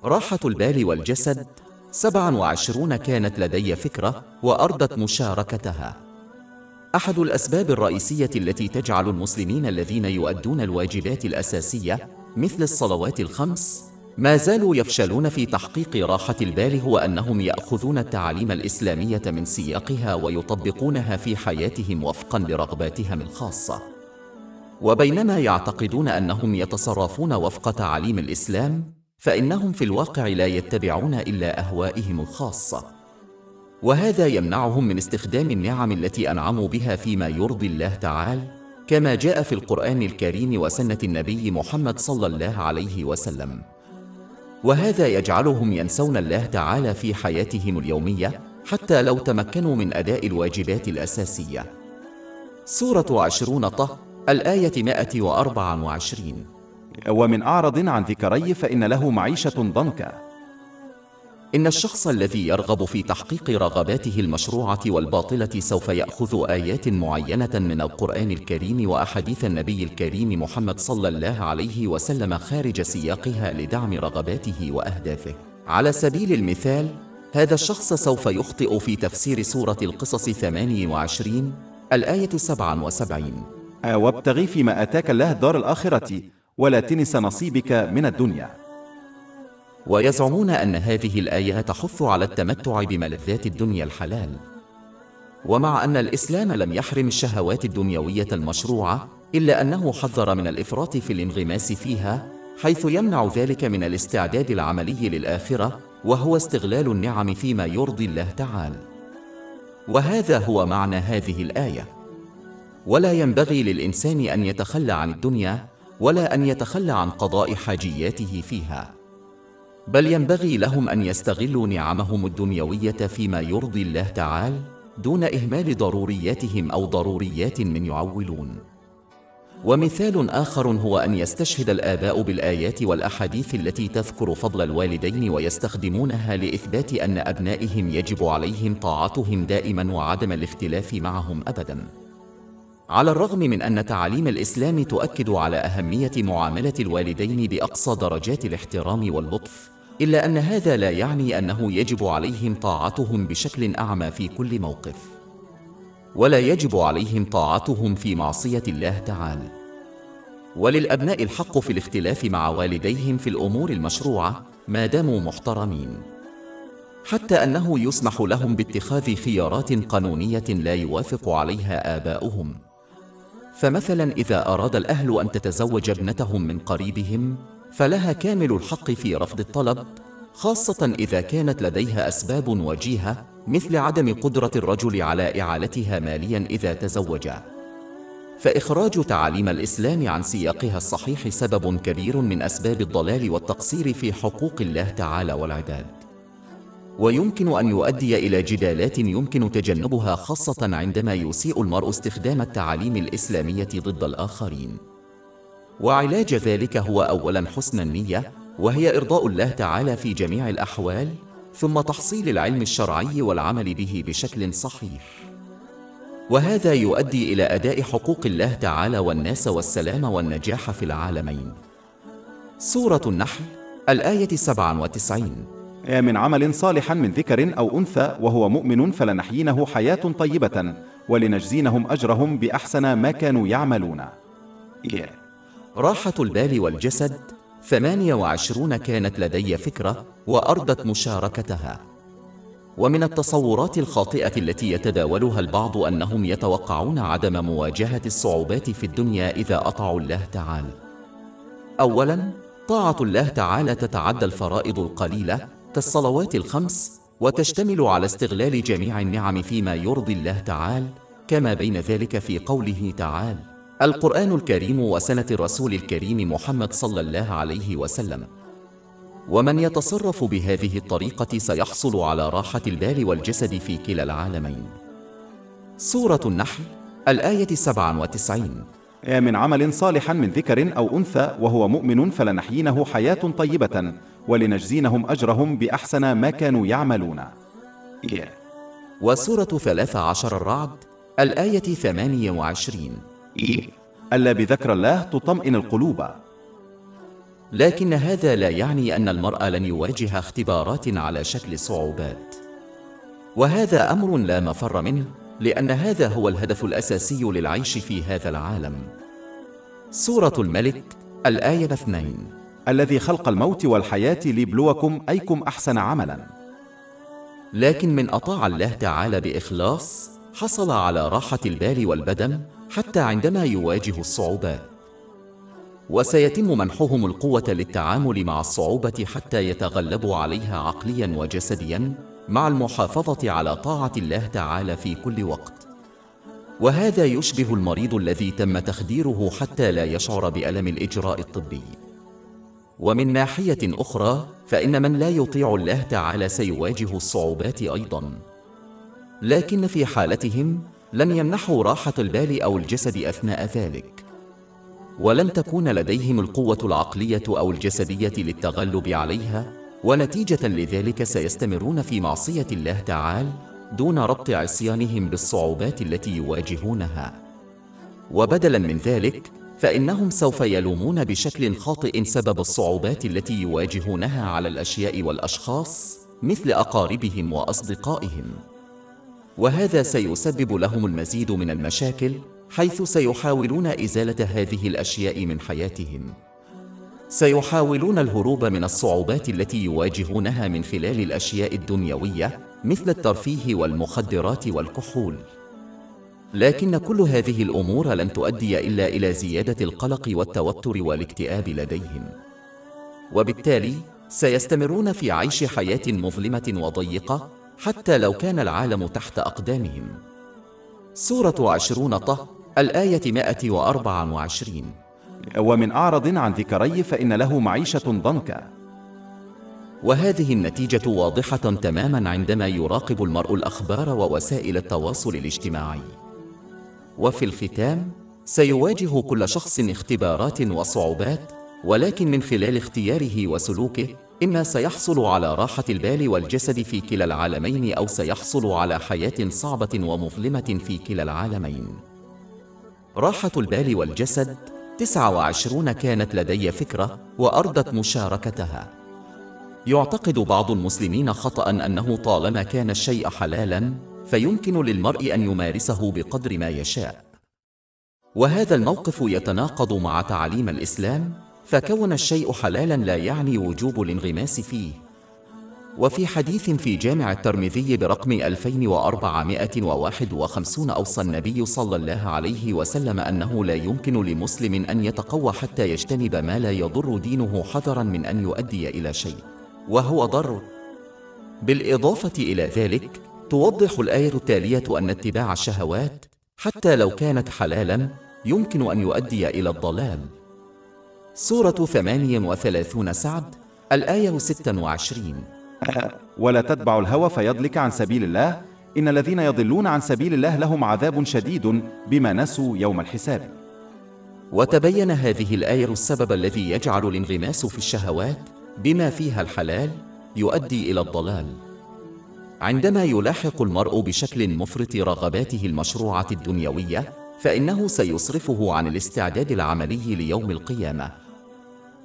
Speaker 1: راحة البال والجسد 27 كانت لدي فكرة وأردت مشاركتها. أحد الأسباب الرئيسية التي تجعل المسلمين الذين يؤدون الواجبات الأساسية مثل الصلوات الخمس ما زالوا يفشلون في تحقيق راحة البال هو أنهم يأخذون التعاليم الإسلامية من سياقها ويطبقونها في حياتهم وفقا لرغباتهم الخاصة، وبينما يعتقدون أنهم يتصرفون وفق تعاليم الإسلام فإنهم في الواقع لا يتبعون إلا أهوائهم الخاصة، وهذا يمنعهم من استخدام النعم التي أنعموا بها فيما يرضي الله تعالى، كما جاء في القرآن الكريم وسنة النبي محمد صلى الله عليه وسلم. وهذا يجعلهم ينسون الله تعالى في حياتهم اليومية حتى لو تمكنوا من أداء الواجبات الأساسية. سورة 20 طه الآية 124.
Speaker 2: ومن أعرض عن ذكري فإن له معيشة ضنكا.
Speaker 1: إن الشخص الذي يرغب في تحقيق رغباته المشروعة والباطلة سوف يأخذ آيات معينة من القرآن الكريم وأحاديث النبي الكريم محمد صلى الله عليه وسلم خارج سياقها لدعم رغباته وأهدافه. على سبيل المثال، هذا الشخص سوف يخطئ في تفسير سورة القصص 28 الآية 77:
Speaker 2: وابتغي فيما آتاك الله الدار الآخرة ولا تنس نصيبك من الدنيا.
Speaker 1: ويزعمون أن هذه الآية تحث على التمتع بملذات الدنيا الحلال. ومع أن الإسلام لم يحرم الشهوات الدنيوية المشروعة، إلا أنه حذر من الإفراط في الانغماس فيها، حيث يمنع ذلك من الاستعداد العملي للآخرة، وهو استغلال النعم فيما يرضي الله تعالى. وهذا هو معنى هذه الآية. ولا ينبغي للإنسان أن يتخلى عن الدنيا، ولا أن يتخلى عن قضاء حاجياته فيها، بل ينبغي لهم أن يستغلوا نعمهم الدنيوية فيما يرضي الله تعالى، دون إهمال ضرورياتهم أو ضروريات من يعولون. ومثال آخر هو أن يستشهد الآباء بالآيات والأحاديث التي تذكر فضل الوالدين ويستخدمونها لإثبات أن أبنائهم يجب عليهم طاعتهم دائما وعدم الاختلاف معهم أبدا. على الرغم من أن تعاليم الإسلام تؤكد على أهمية معاملة الوالدين بأقصى درجات الاحترام واللطف، إلا أن هذا لا يعني أنه يجب عليهم طاعتهم بشكل أعمى في كل موقف، ولا يجب عليهم طاعتهم في معصية الله تعالى. وللأبناء الحق في الاختلاف مع والديهم في الأمور المشروعة ما داموا محترمين، حتى أنه يسمح لهم باتخاذ خيارات قانونية لا يوافق عليها آباؤهم. فمثلا إذا أراد الأهل أن تتزوج ابنتهم من قريبهم، فلها كامل الحق في رفض الطلب، خاصة إذا كانت لديها أسباب وجيهة، مثل عدم قدرة الرجل على إعالتها ماليا إذا تزوج. فإخراج تعاليم الإسلام عن سياقها الصحيح سبب كبير من أسباب الضلال والتقصير في حقوق الله تعالى والعباد، ويمكن أن يؤدي إلى جدالات يمكن تجنبها، خاصة عندما يسيء المرء استخدام التعاليم الإسلامية ضد الآخرين. وعلاج ذلك هو أولا حسن النية، وهي إرضاء الله تعالى في جميع الأحوال، ثم تحصيل العلم الشرعي والعمل به بشكل صحيح، وهذا يؤدي إلى أداء حقوق الله تعالى والناس والسلام والنجاح في العالمين. سورة النحل الآية 97:
Speaker 2: من عمل صالحا من ذكر أو أنثى وهو مؤمن فلنحيينه حياة طيبة ولنجزينهم أجرهم بأحسن ما كانوا يعملون.
Speaker 1: راحة البال والجسد 28 كانت لدي فكرة وأردت مشاركتها. ومن التصورات الخاطئة التي يتداولها البعض أنهم يتوقعون عدم مواجهة الصعوبات في الدنيا إذا أطاعوا الله تعالى. أولا، طاعة الله تعالى تتعدى الفرائض القليلة كالصلوات الخمس، وتشتمل على استغلال جميع النعم فيما يرضي الله تعالى، كما بين ذلك في قوله تعالى: القرآن الكريم وسنة الرسول الكريم محمد صلى الله عليه وسلم. ومن يتصرف بهذه الطريقة سيحصل على راحة البال والجسد في كلا العالمين. سورة النحل الآية 97:
Speaker 2: من عمل صالحا من ذكر أو أنثى وهو مؤمن فلنحيينه حياة طيبة ولنجزينهم أجرهم بأحسن ما كانوا يعملون.
Speaker 1: وسورة 13 الرعد الآية 28:
Speaker 2: ألا بذكر الله تطمئن القلوب.
Speaker 1: لكن هذا لا يعني أن المرء لن يواجه اختبارات على شكل صعوبات، وهذا أمر لا مفر منه، لأن هذا هو الهدف الأساسي للعيش في هذا العالم. سورة الملك الآية 2:
Speaker 2: الذي خلق الموت والحياة ليبلوكم أيكم أحسن عملا.
Speaker 1: لكن من أطاع الله تعالى بإخلاص حصل على راحة البال والبدن حتى عندما يواجه الصعوبات، وسيتم منحهم القوة للتعامل مع الصعوبة حتى يتغلبوا عليها عقليا وجسديا، مع المحافظة على طاعة الله تعالى في كل وقت. وهذا يشبه المريض الذي تم تخديره حتى لا يشعر بألم الإجراء الطبي. ومن ناحية أخرى، فإن من لا يطيع الله تعالى سيواجه الصعوبات أيضا، لكن في حالتهم لن يمنحوا راحة البال أو الجسد أثناء ذلك، ولن تكون لديهم القوة العقلية أو الجسدية للتغلب عليها، ونتيجة لذلك سيستمرون في معصية الله تعالى دون ربط عصيانهم بالصعوبات التي يواجهونها. وبدلا من ذلك فإنهم سوف يلومون بشكل خاطئ سبب الصعوبات التي يواجهونها على الأشياء والأشخاص مثل أقاربهم وأصدقائهم، وهذا سيسبب لهم المزيد من المشاكل، حيث سيحاولون إزالة هذه الأشياء من حياتهم. سيحاولون الهروب من الصعوبات التي يواجهونها من خلال الأشياء الدنيوية مثل الترفيه والمخدرات والكحول، لكن كل هذه الأمور لن تؤدي إلا إلى زيادة القلق والتوتر والاكتئاب لديهم، وبالتالي سيستمرون في عيش حياة مظلمة وضيقة حتى لو كان العالم تحت أقدامهم. سورة 20 طه الآية 124.
Speaker 2: ومن أعرض عن ذكري فإن له معيشة ضنكا.
Speaker 1: وهذه النتيجة واضحة تماما عندما يراقب المرء الأخبار ووسائل التواصل الاجتماعي. وفي الختام سيواجه كل شخص اختبارات وصعوبات، ولكن من خلال اختياره وسلوكه إما سيحصل على راحة البال والجسد في كلا العالمين، أو سيحصل على حياة صعبة ومظلمة في كلا العالمين. راحة البال والجسد 29 كانت لدي فكرة وأردت مشاركتها. يعتقد بعض المسلمين خطأ أنه طالما كان الشيء حلالا فيمكن للمرء أن يمارسه بقدر ما يشاء، وهذا الموقف يتناقض مع تعاليم الإسلام، فكون الشيء حلالا لا يعني وجوب الانغماس فيه. وفي حديث في جامع الترمذي برقم 2451 أوصى النبي صلى الله عليه وسلم أنه لا يمكن لمسلم أن يتقوى حتى يجتنب ما لا يضر دينه حذرا من أن يؤدي إلى شيء وهو ضر. بالإضافة إلى ذلك توضح الآية التالية أن اتباع الشهوات حتى لو كانت حلالا يمكن أن يؤدي إلى الضلال. سورة 38 سعد الآية 26.
Speaker 2: ولا تتبع الهوى فيضلك عن سبيل الله، إن الذين يضلون عن سبيل الله لهم عذاب شديد بما نسوا يوم الحساب.
Speaker 1: وتبين هذه الآية السبب الذي يجعل الانغماس في الشهوات بما فيها الحلال يؤدي إلى الضلال. عندما يلاحق المرء بشكل مفرط رغباته المشروعة الدنيوية فإنه سيصرفه عن الاستعداد العملي ليوم القيامة،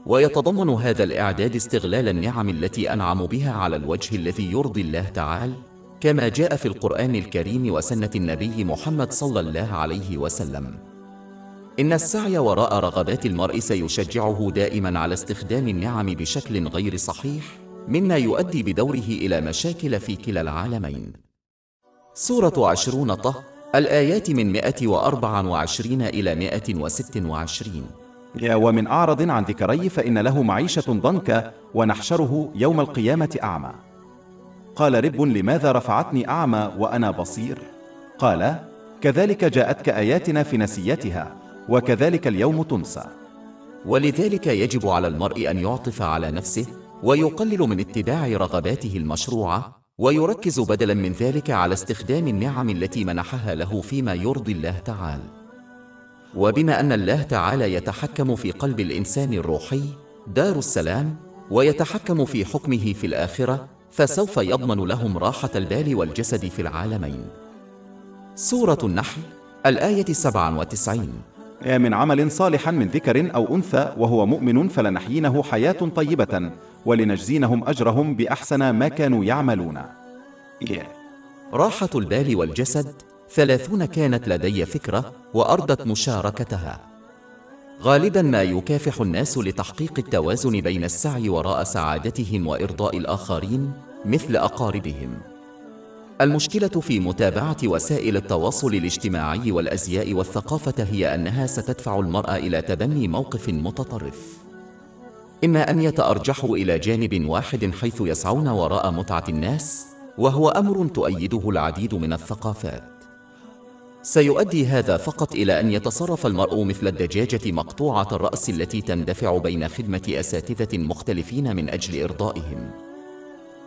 Speaker 1: ويتضمن هذا الإعداد استغلال النعم التي أنعم بها على الوجه الذي يرضي الله تعالى، كما جاء في القرآن الكريم وسنة النبي محمد صلى الله عليه وسلم. إن السعي وراء رغبات المرء سيشجعه دائما على استخدام النعم بشكل غير صحيح، مما يؤدي بدوره إلى مشاكل في كلا العالمين. سورة 20 طه الآيات من 124 إلى 126.
Speaker 2: ومن أعرض عن ذكري فإن له معيشة ضنكا ونحشره يوم القيامة أعمى. قال رب لماذا رفعتني أعمى وأنا بصير؟ قال كذلك جاءتك آياتنا في نسيتها وكذلك اليوم تنسى.
Speaker 1: ولذلك يجب على المرء أن يعطف على نفسه ويقلل من اتباع رغباته المشروعة، ويركز بدلا من ذلك على استخدام النعم التي منحها له فيما يرضي الله تعالى. وبما أن الله تعالى يتحكم في قلب الإنسان الروحي دار السلام ويتحكم في حكمه في الآخرة، فسوف يضمن لهم راحة البال والجسد في العالمين. سورة النحل الآية 97.
Speaker 2: من عمل صالحا من ذكر أو أنثى وهو مؤمن فلنحيينه حياة طيبة ولنجزينهم أجرهم بأحسن ما كانوا يعملون.
Speaker 1: راحة البال والجسد 30 كانت لدي فكرة وأردت مشاركتها. غالبا ما يكافح الناس لتحقيق التوازن بين السعي وراء سعادتهم وإرضاء الآخرين مثل أقاربهم. المشكلة في متابعة وسائل التواصل الاجتماعي والأزياء والثقافة هي أنها ستدفع المرء إلى تبني موقف متطرف، إما أن يتأرجحوا إلى جانب واحد حيث يسعون وراء متعة الناس، وهو أمر تؤيده العديد من الثقافات. سيؤدي هذا فقط إلى أن يتصرف المرء مثل الدجاجة مقطوعة الرأس التي تندفع بين خدمة أساتذة مختلفين من أجل إرضائهم.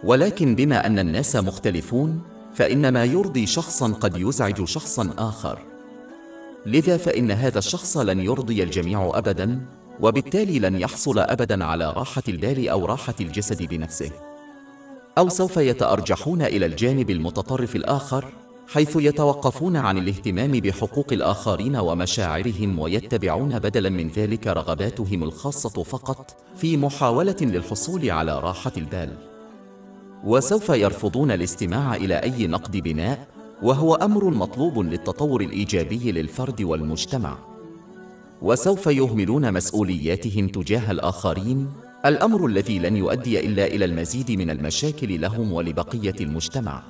Speaker 1: ولكن بما أن الناس مختلفون فإن ما يرضي شخصا قد يزعج شخصا آخر، لذا فإن هذا الشخص لن يرضي الجميع أبدا، وبالتالي لن يحصل أبدا على راحة البال أو راحة الجسد بنفسه. أو سوف يتأرجحون إلى الجانب المتطرف الآخر، حيث يتوقفون عن الاهتمام بحقوق الآخرين ومشاعرهم ويتبعون بدلاً من ذلك رغباتهم الخاصة فقط في محاولة للحصول على راحة البال. وسوف يرفضون الاستماع إلى أي نقد بناء، وهو أمر مطلوب للتطور الإيجابي للفرد والمجتمع. وسوف يهملون مسؤولياتهم تجاه الآخرين، الأمر الذي لن يؤدي إلا إلى المزيد من المشاكل لهم ولبقية المجتمع.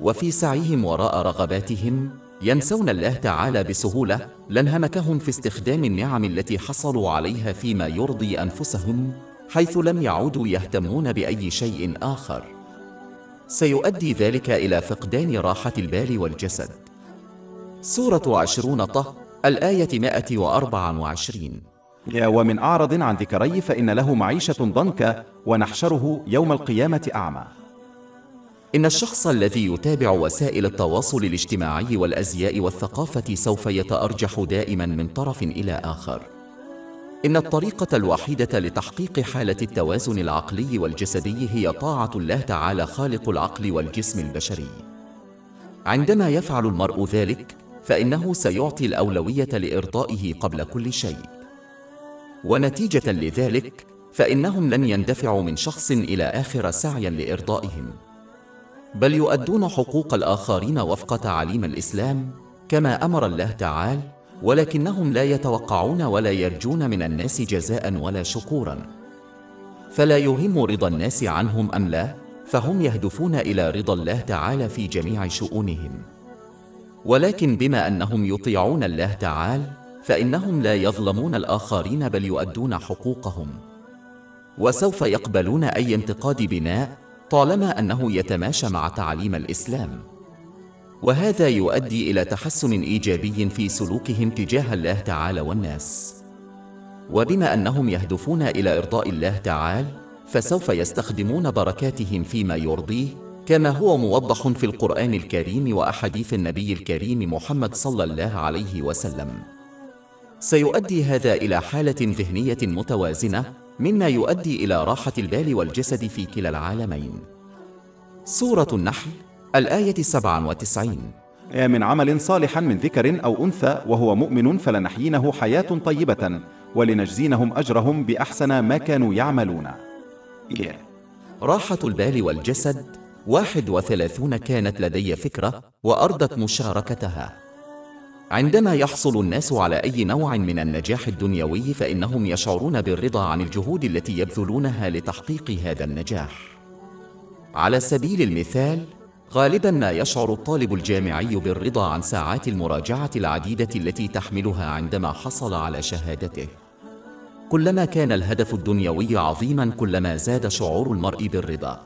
Speaker 1: وفي سعيهم وراء رغباتهم ينسون الله تعالى بسهولة، لانهمكهم في استخدام النعم التي حصلوا عليها فيما يرضي أنفسهم، حيث لم يعودوا يهتمون بأي شيء آخر. سيؤدي ذلك إلى فقدان راحة البال والجسد. سورة 20 طه، الآية 124.
Speaker 2: ومن أعرض عن ذكري فإن له معيشة ضنكا ونحشره يوم القيامة أعمى.
Speaker 1: إن الشخص الذي يتابع وسائل التواصل الاجتماعي والأزياء والثقافة سوف يتأرجح دائما من طرف إلى آخر. إن الطريقة الوحيدة لتحقيق حالة التوازن العقلي والجسدي هي طاعة الله تعالى خالق العقل والجسم البشري. عندما يفعل المرء ذلك، فإنه سيعطي الأولوية لإرضائه قبل كل شيء. ونتيجة لذلك، فإنهم لن يندفعوا من شخص إلى آخر سعيا لإرضائهم، بل يؤدون حقوق الآخرين وفق تعاليم الإسلام كما أمر الله تعالى، ولكنهم لا يتوقعون ولا يرجون من الناس جزاء ولا شكورا. فلا يهم رضا الناس عنهم أم لا، فهم يهدفون إلى رضا الله تعالى في جميع شؤونهم. ولكن بما أنهم يطيعون الله تعالى، فإنهم لا يظلمون الآخرين بل يؤدون حقوقهم، وسوف يقبلون أي انتقاد بناء طالما أنه يتماشى مع تعاليم الإسلام. وهذا يؤدي إلى تحسن إيجابي في سلوكهم تجاه الله تعالى والناس. وبما أنهم يهدفون إلى إرضاء الله تعالى، فسوف يستخدمون بركاتهم فيما يرضيه، كما هو موضح في القرآن الكريم وأحاديث النبي الكريم محمد صلى الله عليه وسلم. سيؤدي هذا إلى حالة ذهنية متوازنة، مما يؤدي إلى راحة البال والجسد في كلا العالمين. سورة النحل، الآية 97.
Speaker 2: من عمل صالحا من ذكر أو أنثى وهو مؤمن فلنحيينه حياة طيبة ولنجزينهم أجرهم بأحسن ما كانوا يعملون.
Speaker 1: راحة البال والجسد 31 كانت لدي فكرة وأردت مشاركتها. عندما يحصل الناس على أي نوع من النجاح الدنيوي، فإنهم يشعرون بالرضا عن الجهود التي يبذلونها لتحقيق هذا النجاح. على سبيل المثال، غالباً ما يشعر الطالب الجامعي بالرضا عن ساعات المراجعة العديدة التي تحملها عندما حصل على شهادته. كلما كان الهدف الدنيوي عظيماً، كلما زاد شعور المرء بالرضا.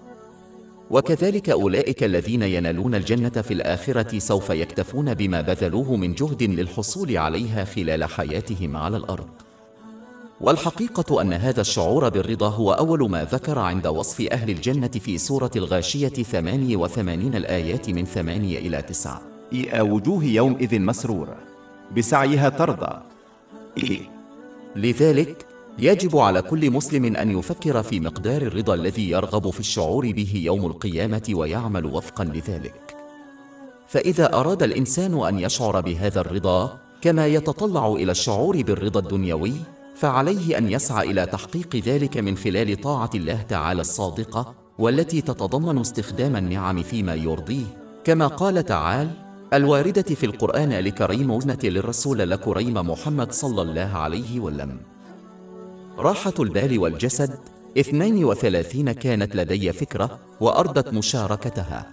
Speaker 1: وكذلك أولئك الذين ينالون الجنة في الآخرة سوف يكتفون بما بذلوه من جهد للحصول عليها خلال حياتهم على الأرض. والحقيقة أن هذا الشعور بالرضا هو أول ما ذكر عند وصف أهل الجنة في سورة الغاشية 88 الآيات من 8 إلى 9.
Speaker 2: وجوه يومئذ مسرورة بسعيها ترضى.
Speaker 1: لذلك يجب على كل مسلم أن يفكر في مقدار الرضا الذي يرغب في الشعور به يوم القيامة ويعمل وفقا لذلك. فإذا أراد الإنسان أن يشعر بهذا الرضا كما يتطلع إلى الشعور بالرضا الدنيوي، فعليه أن يسعى إلى تحقيق ذلك من خلال طاعة الله تعالى الصادقة، والتي تتضمن استخدام النعم فيما يرضيه، كما قال تعالى الواردة في القرآن لكريم وزنة للرسول لكريم محمد صلى الله عليه وسلم. راحة البال والجسد 32 كانت لدي فكرة وأردت مشاركتها.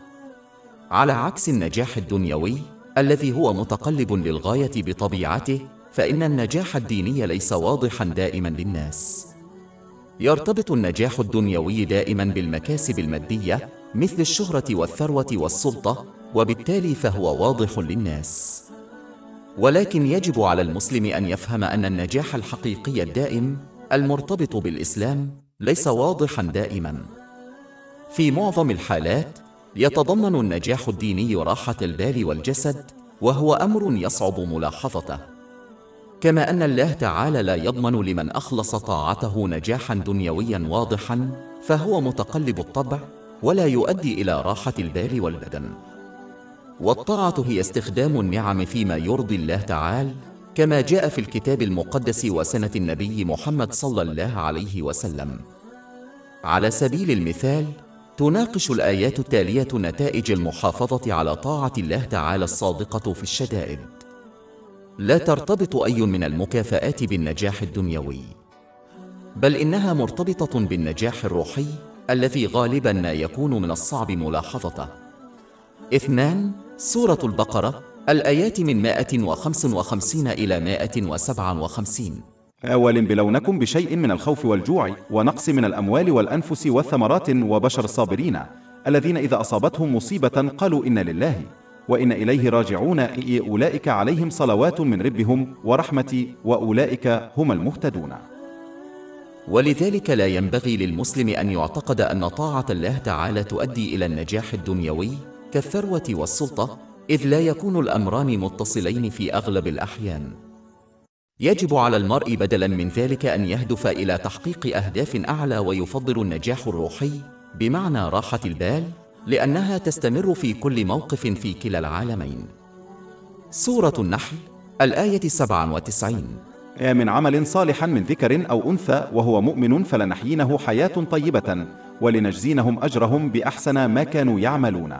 Speaker 1: على عكس النجاح الدنيوي الذي هو متقلب للغاية بطبيعته، فإن النجاح الديني ليس واضحا دائما للناس. يرتبط النجاح الدنيوي دائما بالمكاسب المادية مثل الشهرة والثروة والسلطة، وبالتالي فهو واضح للناس. ولكن يجب على المسلم أن يفهم أن النجاح الحقيقي الدائم المرتبط بالإسلام ليس واضحا دائما. في معظم الحالات يتضمن النجاح الديني راحة البال والجسد، وهو أمر يصعب ملاحظته. كما أن الله تعالى لا يضمن لمن أخلص طاعته نجاحا دنيويا واضحا، فهو متقلب الطبع، ولا يؤدي إلى راحة البال والبدن. والطاعة هي استخدام النعم فيما يرضي الله تعالى، كما جاء في الكتاب المقدس وسنة النبي محمد صلى الله عليه وسلم. على سبيل المثال، تناقش الآيات التالية نتائج المحافظة على طاعة الله تعالى الصادقة في الشدائد. لا ترتبط أي من المكافآت بالنجاح الدنيوي، بل إنها مرتبطة بالنجاح الروحي الذي غالباً ما يكون من الصعب ملاحظته. 2. سورة البقرة، الآيات من 155 إلى 157.
Speaker 2: ولنبلونكم بشيء من الخوف والجوع ونقص من الأموال والأنفس والثمرات وبشر الصابرين الذين إذا أصابتهم مصيبة قالوا إنا لله وإن إليه راجعون أولئك عليهم صلوات من ربهم ورحمة وأولئك هم المهتدون.
Speaker 1: ولذلك لا ينبغي للمسلم أن يعتقد أن طاعة الله تعالى تؤدي إلى النجاح الدنيوي كالثروة والسلطة، إذ لا يكون الأمران متصلين في أغلب الأحيان. يجب على المرء بدلاً من ذلك أن يهدف إلى تحقيق أهداف أعلى، ويفضل النجاح الروحي بمعنى راحة البال، لأنها تستمر في كل موقف في كلا العالمين. سورة النحل، الآية 97.
Speaker 2: من عمل صالحا من ذكر أو أنثى وهو مؤمن فلنحيينه حياة طيبة ولنجزينهم أجرهم بأحسن ما كانوا يعملون.